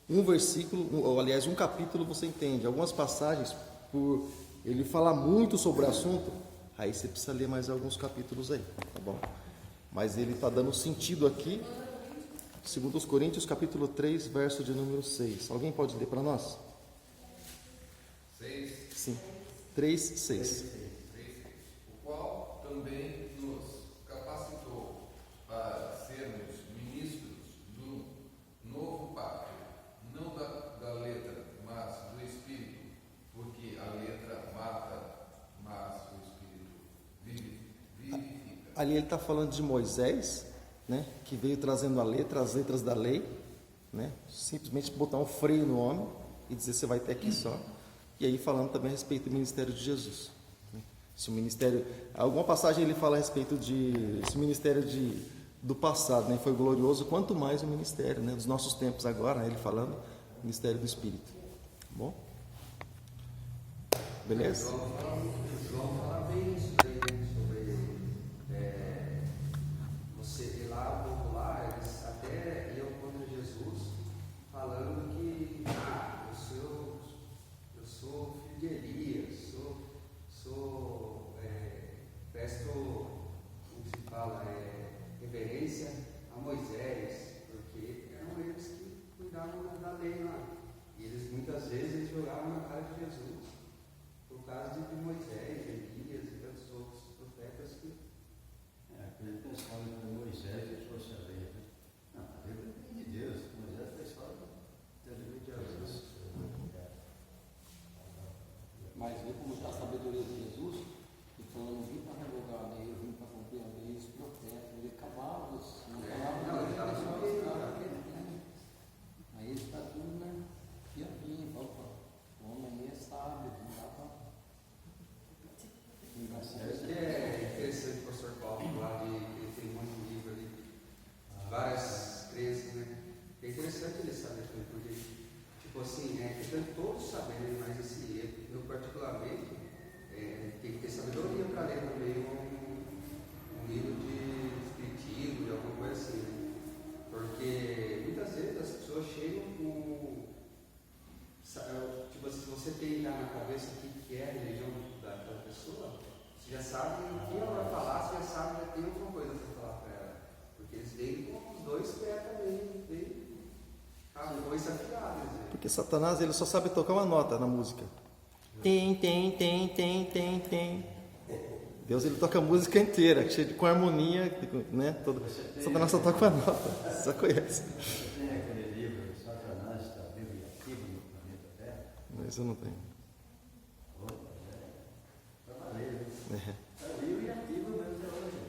um versículo, ou aliás um capítulo você entende. Algumas passagens, por ele falar muito sobre o assunto, aí você precisa ler mais alguns capítulos aí, tá bom? Mas ele está dando sentido aqui. 2 Coríntios capítulo 3, verso de número 6. Alguém pode ler para nós? 6. Sim. 3, 6. O qual também nos capacitou para sermos ministros do novo pacto, não da letra, mas do Espírito, porque a letra mata, mas o Espírito vivifica. Ali ele está falando de Moisés, né, que veio trazendo a letra, as letras da lei, né, simplesmente botar um freio no homem e dizer você vai ter aqui só. E aí falando também a respeito do ministério de Jesus. Né. Se o ministério, alguma passagem ele fala a respeito de esse ministério do passado, né, foi glorioso, quanto mais o ministério, né, dos nossos tempos agora, né, ele falando ministério do Espírito. Tá bom? Beleza? João fala bem isso daí, né? Sobre você ir lá, o povo lá, eles até iam contra Jesus, falando que eu sou Jesus, por causa de Moisés, Elias e tantos outros profetas que. Aquele pessoal de Moisés que trouxe a lei, né? Não, a lei vem de Deus. Moisés foi só da lei de Jesus. Mas vê como está a sabedoria de Jesus, que falou, não vim para revogar a lei, eu vim para cumprir a lei, os profetas, ele acabava, não falava, Não, ele estava só aí ele está tudo, né? Piadinha, opa, o homem aí é sábio, não dá para. Isso que é interessante o professor Paulo falar de que ele tem um monte de livro ali, de várias crenças, né? É interessante ele saber também, porque, tipo assim, que tanto todos sabendo, mas esse, eu particularmente, tem que ter sabedoria para ler também um livro de espiritismo, de alguma coisa assim, né? Porque muitas vezes as pessoas chegam com. Tipo assim, se você tem já na cabeça o que é a religião da pessoa, você já sabe o que ela vai falar, você já sabe, já tem alguma coisa para falar para ela. Porque eles vêm com os dois pés também, bem dois afiados. Né? Porque Satanás ele só sabe tocar uma nota na música. Tem. Deus ele toca a música inteira, cheio com harmonia, né? Satanás só toca uma nota, você só conhece. Você tem aquele livro, Satanás está vivo e ativo no planeta Terra? Mas eu não tenho. Está vivo e ativo mesmo até hoje.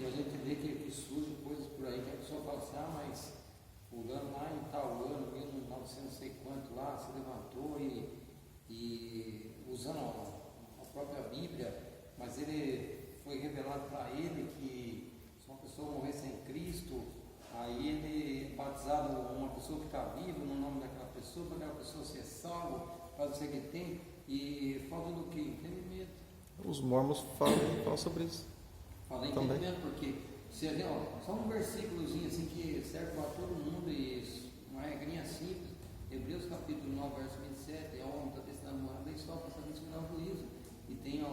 E a gente vê que surgem coisas por aí que a pessoa fala assim, mas fulano lá em tal ano, mesmo em 900 não sei quanto lá, se levantou e usando a própria Bíblia, mas ele foi revelado para ele que se uma pessoa morrer sem Cristo, aí ele é batizado uma pessoa que está viva no nome daquela pessoa, para aquela pessoa ser salva, para não sei o que tem, e falta do que? Entendimento. Os mormons falam sobre isso. Fala Também. entendimento, porque se a gente, só um versículozinho assim que serve para todo mundo e uma regrinha simples, Hebreus capítulo 9, verso 27, é o está destinado a morrer só para saber se não juízo. E tem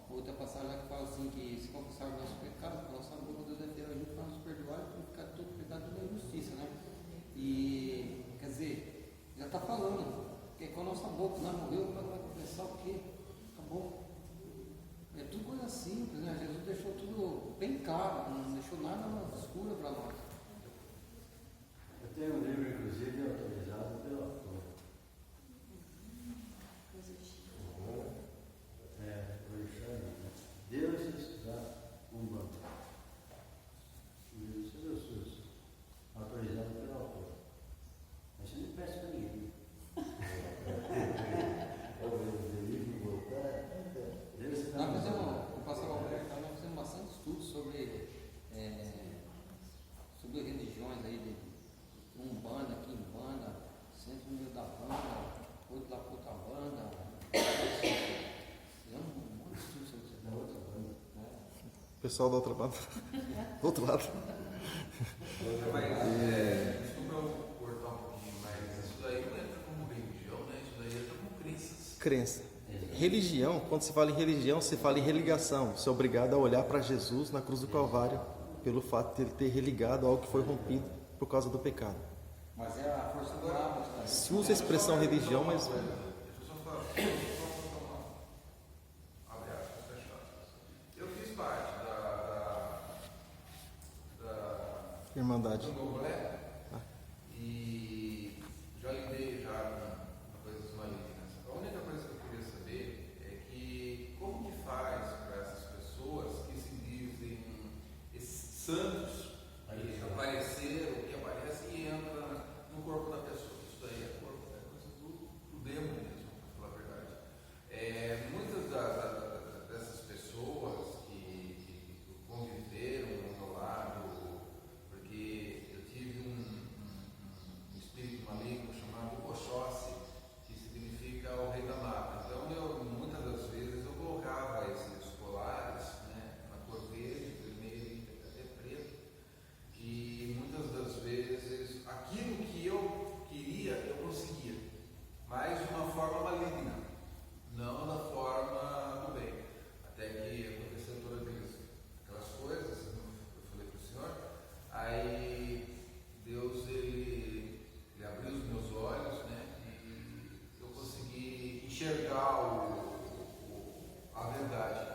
outra passagem lá que fala assim que se confessar o nosso pecado, pela nossa boca Deus é fiel a gente para nos perdoar e purificar todo pecado, toda injustiça, né? E quer dizer, já está falando, que com a nossa boca não morreu, vai confessar o quê? Acabou. É tudo coisa simples, né? Jesus deixou tudo bem claro, não deixou nada escuro para nós. Eu tenho um livro, inclusive, autorizado pelo autor. Deuses da Umbanda. Isso é Jesus, autorizado pelo autor. Mas você não peça para ninguém. Nós fizemos, o pastor Alberto, nós fizemos bastante estudos sobre religiões aí, de Umbanda, Quimbanda, Centro Unido da Banda, outro lá para outra banda. Fizemos um monte de estudos sobre isso. Da outra banda. Pessoal da outra banda. Do outro lado. Desculpa eu cortar um pouquinho, mas isso daí não entra como religião, né? Isso daí entra como crenças. Crença. Religião, quando se fala em religião, se fala em religação. Você é obrigado a olhar para Jesus na cruz do Calvário pelo fato de ele ter religado algo que foi rompido por causa do pecado. Mas é a força do hábito, né? Se usa a expressão religião, mas Deixa eu só falar. Abre aspas, fecha aspas. Eu fiz parte da Irmandade. do Novolé e já lidei já com coisas malignas. A única coisa que eu queria saber é que como que faz para essas pessoas que se dizem esses santos que apareceram, que aparecem e entram no corpo da pessoa. Isso daí é coisa do demônio mesmo, para falar a verdade. Muitas dessas pessoas que conviveram ao meu lado, porque eu tive enxergar a verdade.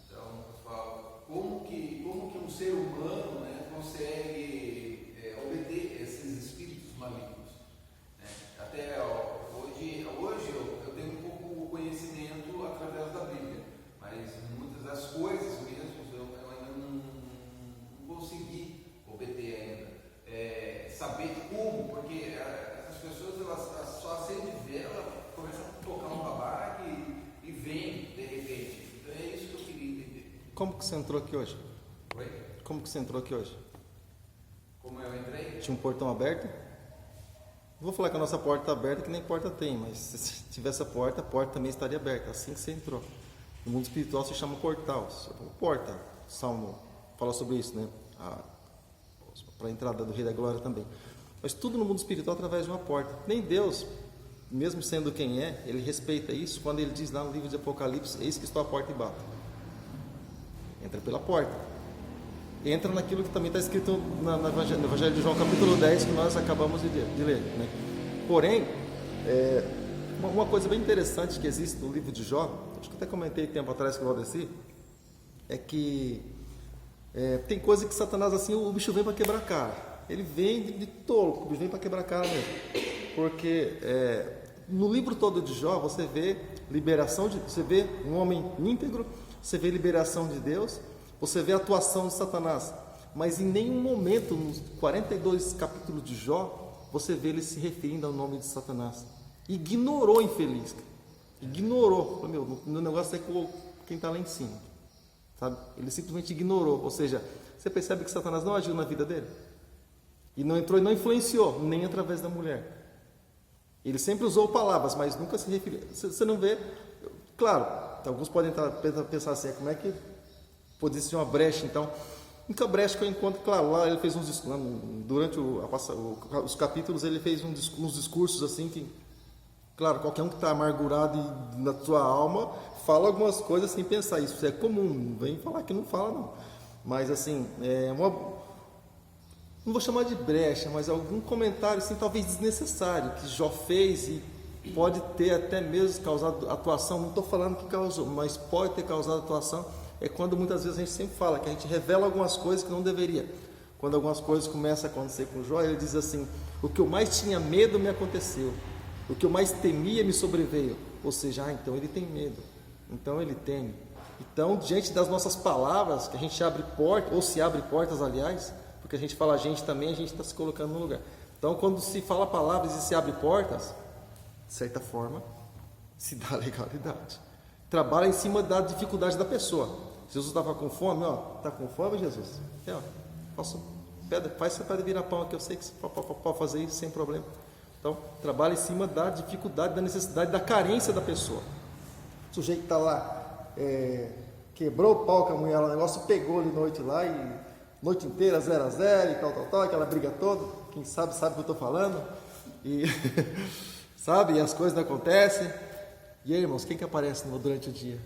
Então, eu falo, como que um ser humano, né, consegue obter esses espíritos malignos? Né? Até hoje eu tenho um pouco conhecimento através da Bíblia, mas muitas das coisas mesmo eu ainda não consegui obter ainda. Saber como, porque essas pessoas elas só acendem vela, começam a tocar um tabaco e vem de repente. Então é isso que eu queria entender. Como que você entrou aqui hoje? Oi? Como que você entrou aqui hoje? Como eu entrei? Tinha um portão aberto? Não vou falar que a nossa porta está aberta, que nem porta tem, mas se tivesse a porta também estaria aberta, assim que você entrou. No mundo espiritual se chama portal, porta. O Salmo fala sobre isso, né? Para a entrada do Rei da Glória também. Mas tudo no mundo espiritual através de uma porta. Nem Deus, mesmo sendo quem é, ele respeita isso quando ele diz lá no livro de Apocalipse: eis que estou à porta e bato. Entra pela porta. Entra naquilo que também está escrito no Evangelho de João, capítulo 10, que nós acabamos de ler. Né? Porém, uma coisa bem interessante que existe no livro de Jó, acho que até comentei tempo atrás com o Valdeci, é que tem coisa que Satanás, assim, o bicho vem para quebrar a cara. Ele vem de tolo, o bicho vem para quebrar a cara mesmo. Porque no livro todo de Jó, você vê você vê um homem íntegro, você vê liberação de Deus, você vê a atuação de Satanás. Mas em nenhum momento, nos 42 capítulos de Jó, você vê ele se referindo ao nome de Satanás. Ignorou o infeliz. Ignorou. Meu negócio é com quem está lá em cima. Sabe? Ele simplesmente ignorou. Ou seja, você percebe que Satanás não agiu na vida dele? E não entrou e não influenciou, nem através da mulher. Ele sempre usou palavras, mas nunca se referiu. Você não vê. Claro, alguns podem pensar assim: como é que pode ser uma brecha? Então, a única brecha que eu encontro, claro, lá ele fez uns discursos, durante os capítulos, ele fez uns discursos assim que, claro, qualquer um que está amargurado na sua alma fala algumas coisas sem pensar. Isso é comum, não vem falar que não fala, não. Mas assim, não vou chamar de brecha, mas algum comentário assim, talvez desnecessário, que Jó fez e pode ter até mesmo causado atuação. Não estou falando que causou, mas pode ter causado atuação. É quando muitas vezes a gente sempre fala que a gente revela algumas coisas que não deveria. Quando algumas coisas começam a acontecer com Jó, ele diz assim: o que eu mais tinha medo me aconteceu, o que eu mais temia me sobreveio. Ou seja, então ele tem medo, então ele teme. Então, diante das nossas palavras, que a gente abre portas, ou se abre portas, aliás, porque a gente fala a gente também, a gente está se colocando no lugar. Então, quando se fala palavras e se abre portas, de certa forma, se dá legalidade. Trabalha em cima da dificuldade da pessoa. Jesus estava com fome, está com fome, Jesus? Faz essa pedra virar pão aqui, eu sei que você pode fazer isso sem problema. Então, trabalha em cima da dificuldade, da necessidade, da carência da pessoa. O sujeito está lá, quebrou o pau com a mulher, o negócio pegou ali noite lá, e noite inteira 0-0 e tal, aquela briga toda. Quem sabe o que eu estou falando. E sabe, e as coisas não acontecem. E aí, irmãos, quem que aparece durante o dia?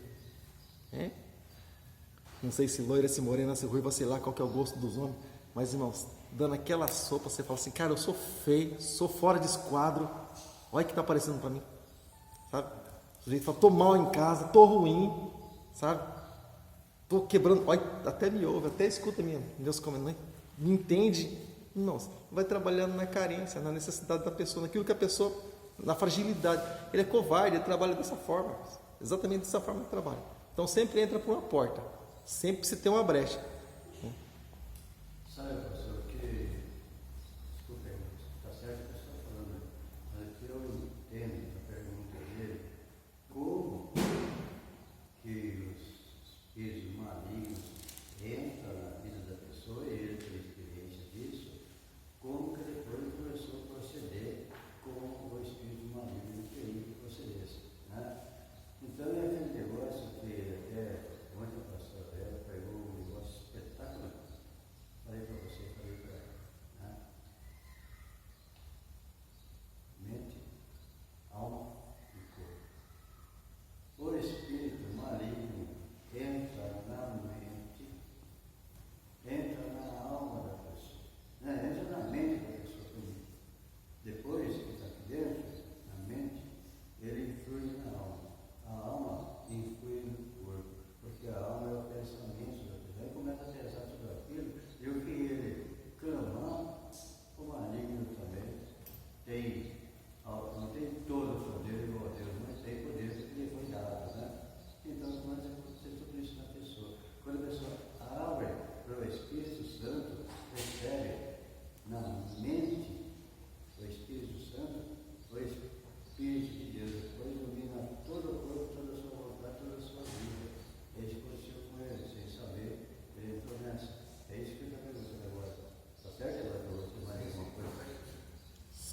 Não sei se loira, se morena, se ruiva, sei lá qual que é o gosto dos homens. Mas, irmãos, dando aquela sopa, você fala assim: cara, eu sou feio, sou fora de esquadro. Olha o que está aparecendo para mim. Sabe? O sujeito fala: tô mal em casa, tô ruim. Sabe? Tô quebrando. Olha, até me ouve, até escuta meus comentários. Me entende? Não, vai trabalhando na carência, na necessidade da pessoa, naquilo que a pessoa, na fragilidade. Ele é covarde, ele trabalha dessa forma. Exatamente dessa forma que trabalha. Então sempre entra por uma porta. Sempre se tem uma brecha. Sabe, professor, que... Desculpa aí, está certo o que você está falando, mas que eu entendo a pergunta dele, como que os espíritos malignos entram na vida da pessoa, e ele tem experiência disso, como que depois começou a proceder com o espírito maligno que ele procedesse, né? Então é aquele negócio que até ontem a pastora Vera pegou um negócio espetacular. Falei para você,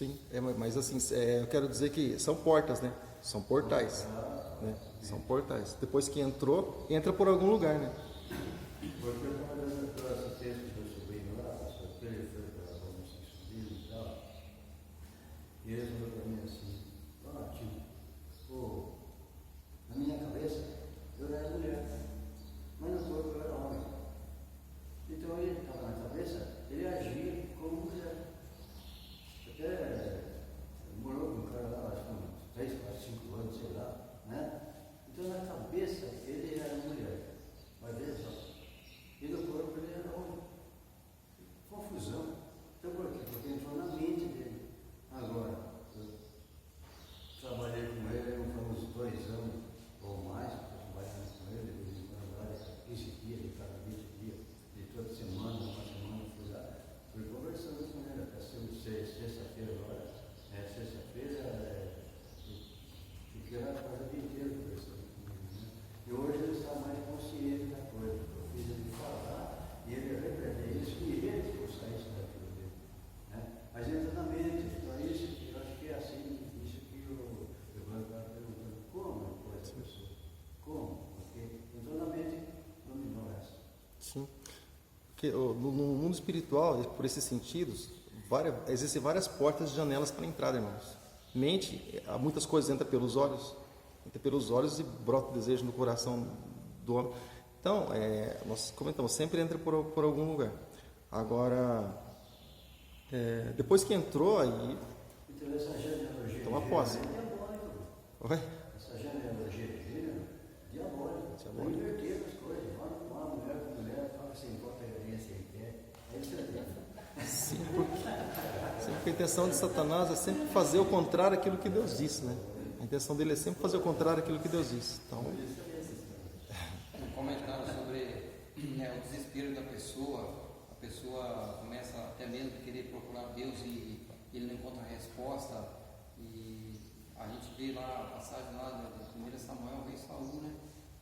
Sim, mas assim, eu quero dizer que são portas, né? São portais, né? São portais. Depois que entrou, entra por algum lugar, né? Porque eu estava dando para assistência do meu sobrinho lá, só que ele foi para alguns sobrinhos e tal, e ele falou para mim assim, tio, pô, na minha cabeça eu era mulher, mas no corpo eu era homem. Então ele estava na cabeça, ele agia como mulher. Até morou com um cara lá, acho que uns 3, 4, 5 anos, sei lá, né? Então na cabeça ele era mulher. Mas veja só, e no corpo ele era homem. Confusão. Então por quê? Porque entrou na mente dele. Agora, eu trabalhei com ele, uns 2 anos ou mais, trabalhando com ele, de vez em quando lá, de 15 dias, de cada 20 dias, de toda semana, uma semana, fui lá, fui conversando com ele, até sexta-feira agora, sexta-feira, fiquei lá quase o dia inteiro conversando com ele, né? E hoje ele está mais consciente da coisa, eu fiz ele falar, e ele repreendeu isso, e ele que eu saísse daquilo dele, né? Mas entra na mente, então isso, eu acho que é assim, isso que o Evandro estava perguntando, como pode essa pessoa? Como? Porque entrou na mente, dominou essa. Sim. Porque no mundo espiritual, por esses sentidos, existem várias portas e janelas para entrada, irmãos. Mente, muitas coisas entram pelos olhos. Entra pelos olhos e brota o desejo no coração do homem. Então, nós comentamos, sempre entra por algum lugar. Agora, depois que entrou, aí Então essa genealogia toma de posse. gênero é diabólica. Oi? Essa genealogia de gênero é diabólica. Vai inverter as coisas. Uma mulher com mulher, fala assim, bota a galinha sem pé. Aí você lembra. Sim, porque a intenção de Satanás é sempre fazer o contrário daquilo que Deus disse, né? A intenção dele é sempre fazer o contrário daquilo que Deus disse. Então, Um comentário sobre o desespero da pessoa. A pessoa começa até mesmo a querer procurar Deus e ele não encontra a resposta. E a gente vê lá a passagem lá de 1 Samuel, o rei Saul, né?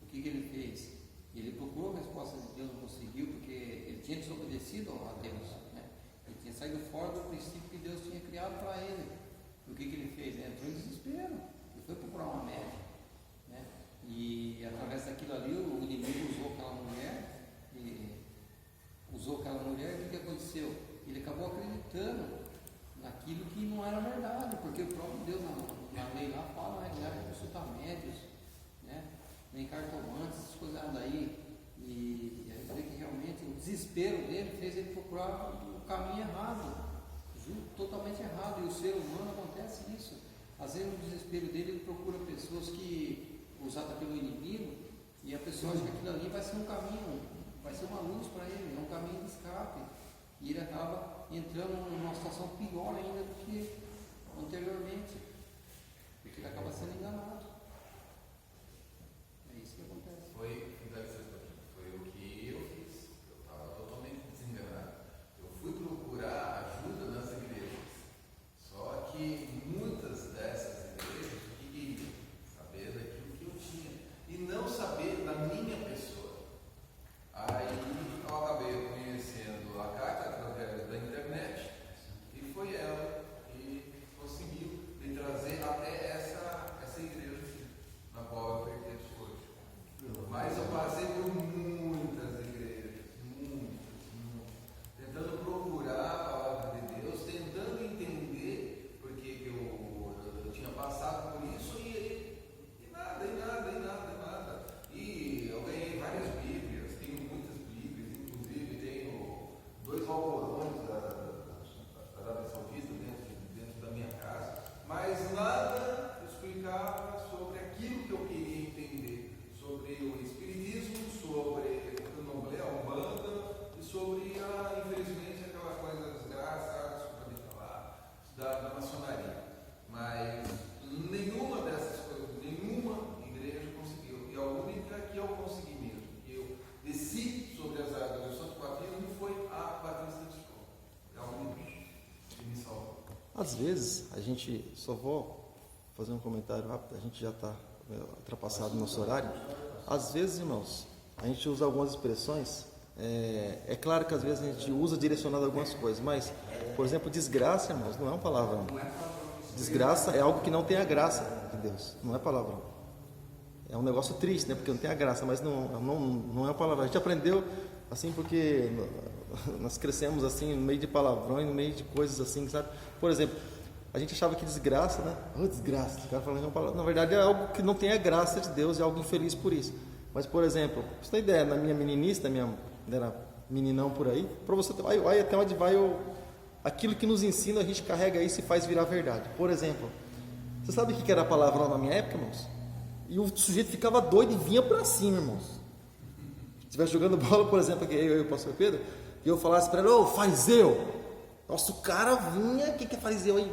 O que ele fez? Ele procurou a resposta de Deus, não conseguiu, porque ele tinha desobedecido a Deus, né? Ele tinha saído fora do princípio que Deus tinha criado para ele. O que ele fez? Ele entrou em desespero. Ele foi procurar uma médica, né? E através daquilo ali o inimigo usou aquela mulher, o que aconteceu? Ele acabou acreditando naquilo que não era verdade, porque o próprio Deus na lei lá fala, né, que não era consultar médios, né, nem cartomantes, essas coisas daí. E aí eu falei que realmente o desespero dele fez ele procurar o caminho errado, totalmente errado, e o ser humano acontece isso. Às vezes no desespero dele ele procura pessoas que usadas pelo inimigo, e a pessoa acha que aquilo ali vai ser um caminho, vai ser uma luz para ele, é um caminho de escape, e ele acaba entrando numa situação pior ainda do que anteriormente, porque ele acaba sendo enganado. É isso que acontece. Foi o que eu fiz. Eu estava totalmente desenganado. Eu fui procurar ajuda nas igrejas. Só que muitas dessas igrejas queriam saber daquilo que eu tinha e não saber da minha pessoa. Aí eu acabei conhecendo a Cátia através da internet e foi ela que conseguiu me trazer até essa igreja aqui, na qual eu pertenço hoje. Mas eu passei por muitas igrejas, muitas, tentando procurar a palavra de Deus, tentando entender, porque eu tinha passado por isso e nada. E eu ganhei várias Bíblias, tenho muitas Bíblias, inclusive tenho 2 alcorões da Arábia Saudita dentro da minha casa, mas nada explicava sobre aquilo que eu queria entender, sobre o espiritismo, sobre o candomblé, a umbanda e sobre infelizmente aquela coisa desgraçada, desculpa me falar, da maçonaria. Mas nenhuma dessas coisas, nenhuma igreja conseguiu. E a única que eu consegui mesmo, que eu desci sobre as águas do Santo Batismo, foi a Batista de Escola. É a única que me salvou. às vezes, a gente, só vou fazer um comentário rápido, a gente já está ultrapassado no nosso horário. Às vezes, irmãos, a gente usa algumas expressões, é claro que às vezes a gente usa direcionado a algumas coisas, mas Por exemplo, desgraça, irmãos, não é um palavrão. Não é palavrão. Desgraça é algo que não tem a graça de Deus, não é palavrão. É um negócio triste, né? Porque não tem a graça, mas não é uma palavra. A gente aprendeu assim porque nós crescemos assim no meio de palavrões, no meio de coisas assim, sabe? Por exemplo, a gente achava que desgraça, né? Oh, desgraça, o cara falando uma palavra. Na verdade é algo que não tem a graça de Deus, é algo infeliz por isso. Mas, por exemplo, você tem ideia, na minha meninice, era meninão por aí, para você ter, aí até onde vai aquilo que nos ensina, a gente carrega isso e faz virar verdade. Por exemplo, você sabe o que era palavrão na minha época, irmãos? E o sujeito ficava doido e vinha para cima, irmãos. Se estivesse jogando bola, por exemplo, aqui eu e o pastor Pedro, e eu falasse para ele, ô, fariseu! Nossa, o cara vinha, o que é fariseu aí?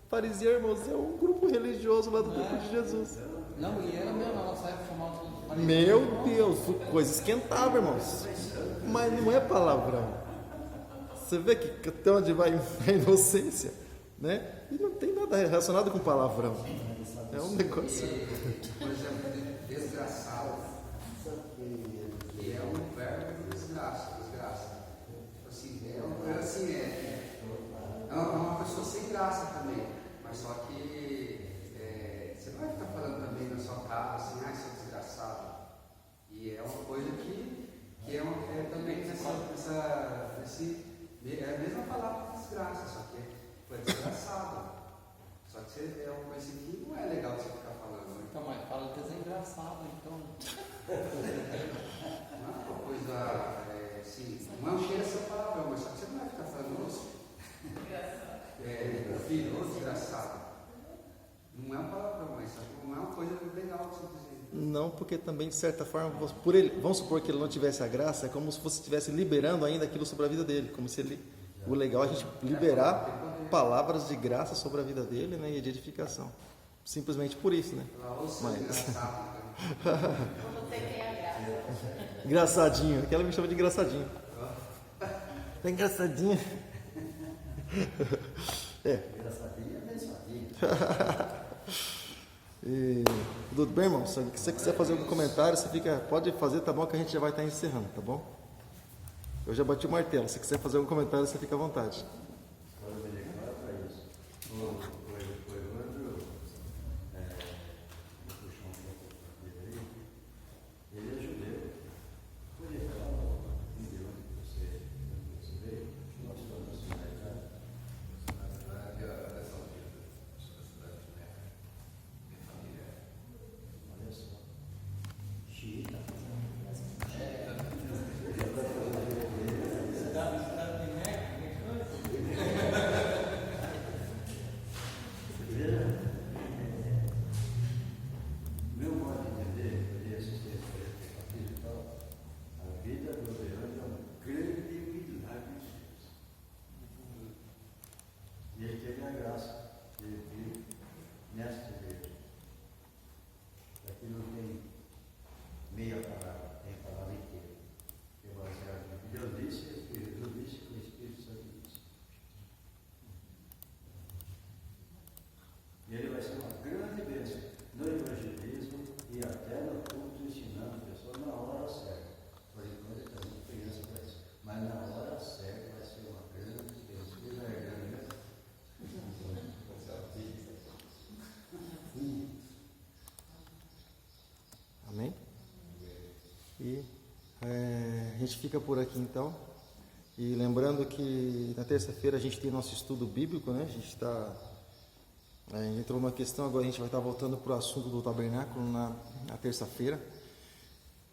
Fariseu, irmãos, é um grupo religioso lá do grupo de Jesus. Não, e era mesmo, na nossa época chamava tudo fariseu. Meu Deus, coisa esquentava, irmãos. Mas não é palavrão. Você vê que até onde vai a inocência, né? E não tem nada relacionado com palavrão. É um negócio. Por exemplo, desgraçado. Que é um verbo desgraça. Tipo assim, é uma pessoa sem graça também. Mas só que você não vai ficar falando também na sua casa assim, seu desgraçado. E é uma coisa que é também é a mesma palavra desgraça, só que é desgraçado. Só que é uma coisa que não é legal você ficar falando. Né? Então, mas fala que é engraçado, então. Não é uma coisa assim, não chega a ser palavrão, mas só que você não vai ficar falando, nossa, filho, desgraçado. Não é um palavrão, mas não é uma coisa legal que você dizer. Não, porque também, de certa forma, vamos supor que ele não tivesse a graça, é como se você estivesse liberando ainda aquilo sobre a vida dele. Como se ele. O legal é a gente liberar palavras de graça sobre a vida dele, né, e de edificação. Simplesmente por isso, né? Como você tem a graça. Engraçadinho, aquela me chama de engraçadinho. É engraçadinha. Engraçadinho é abençoadinho. Tudo bem, irmão? Se você quiser fazer algum comentário, pode fazer, tá bom? Que a gente já vai estar encerrando, tá bom? Eu já bati o martelo. Se quiser fazer algum comentário, você fica à vontade. Ele é judeu. Podia falar de onde você veio? Nós somos da cidade. Na verdade, a dessa aldeia da cidade de Meca. Minha família é. Olha só. Xiita. Meu modo de entender, eu dei assistência para ele, a vida do Leandro é um grande milagre de Deus. E ele teve a graça de vir nesta igreja. Aqui não tem meia palavra, tem a palavra inteira. Que é baseado no que Deus disse, o que Jesus disse, o Espírito Santo disse. E ele vai ser uma grande bênção no evangelismo e até no culto, ensinando a pessoa na hora certa. Por enquanto ele está muito criança para isso. Mas na hora certa vai ser uma grande bênção. Ele vai grande, né? Amém? E a gente fica por aqui então. E lembrando que na terça-feira a gente tem nosso estudo bíblico, né? A gente entrou numa questão, agora a gente vai estar voltando para o assunto do tabernáculo na terça-feira.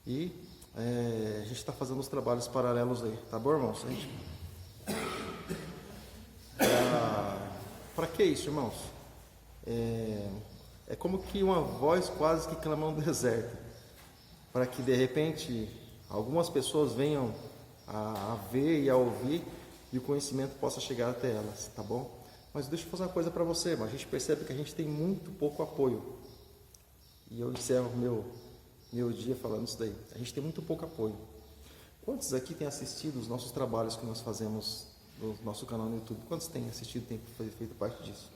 E a gente está fazendo os trabalhos paralelos aí, tá bom, irmãos? Para que isso, irmãos? É como que uma voz quase que clama no deserto, para que de repente algumas pessoas venham a ver e a ouvir e o conhecimento possa chegar até elas, tá bom? Mas deixa eu fazer uma coisa para você, irmão. A gente percebe que a gente tem muito pouco apoio. E eu encerro meu dia falando isso daí. A gente tem muito pouco apoio. Quantos aqui têm assistido os nossos trabalhos que nós fazemos no nosso canal no YouTube? Quantos têm assistido, têm feito parte disso?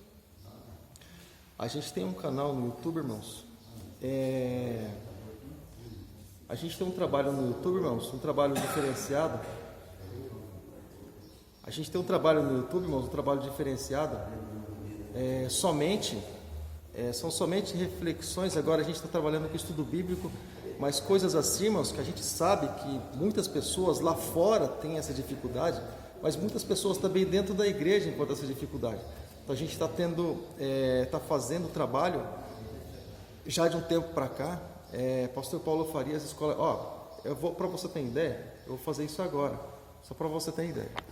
A gente tem um canal no YouTube, irmãos. A gente tem um trabalho no YouTube, irmãos, um trabalho diferenciado. A gente tem um trabalho no YouTube, irmãos, um trabalho diferenciado. São somente reflexões. Agora a gente está trabalhando com estudo bíblico, mas coisas assim, irmãos, que a gente sabe que muitas pessoas lá fora têm essa dificuldade, mas muitas pessoas também dentro da igreja encontram essa dificuldade. Então a gente está fazendo o trabalho já de um tempo para cá. Pastor Paulo Farias, escola, eu vou, para você ter ideia, eu vou fazer isso agora, só para você ter ideia.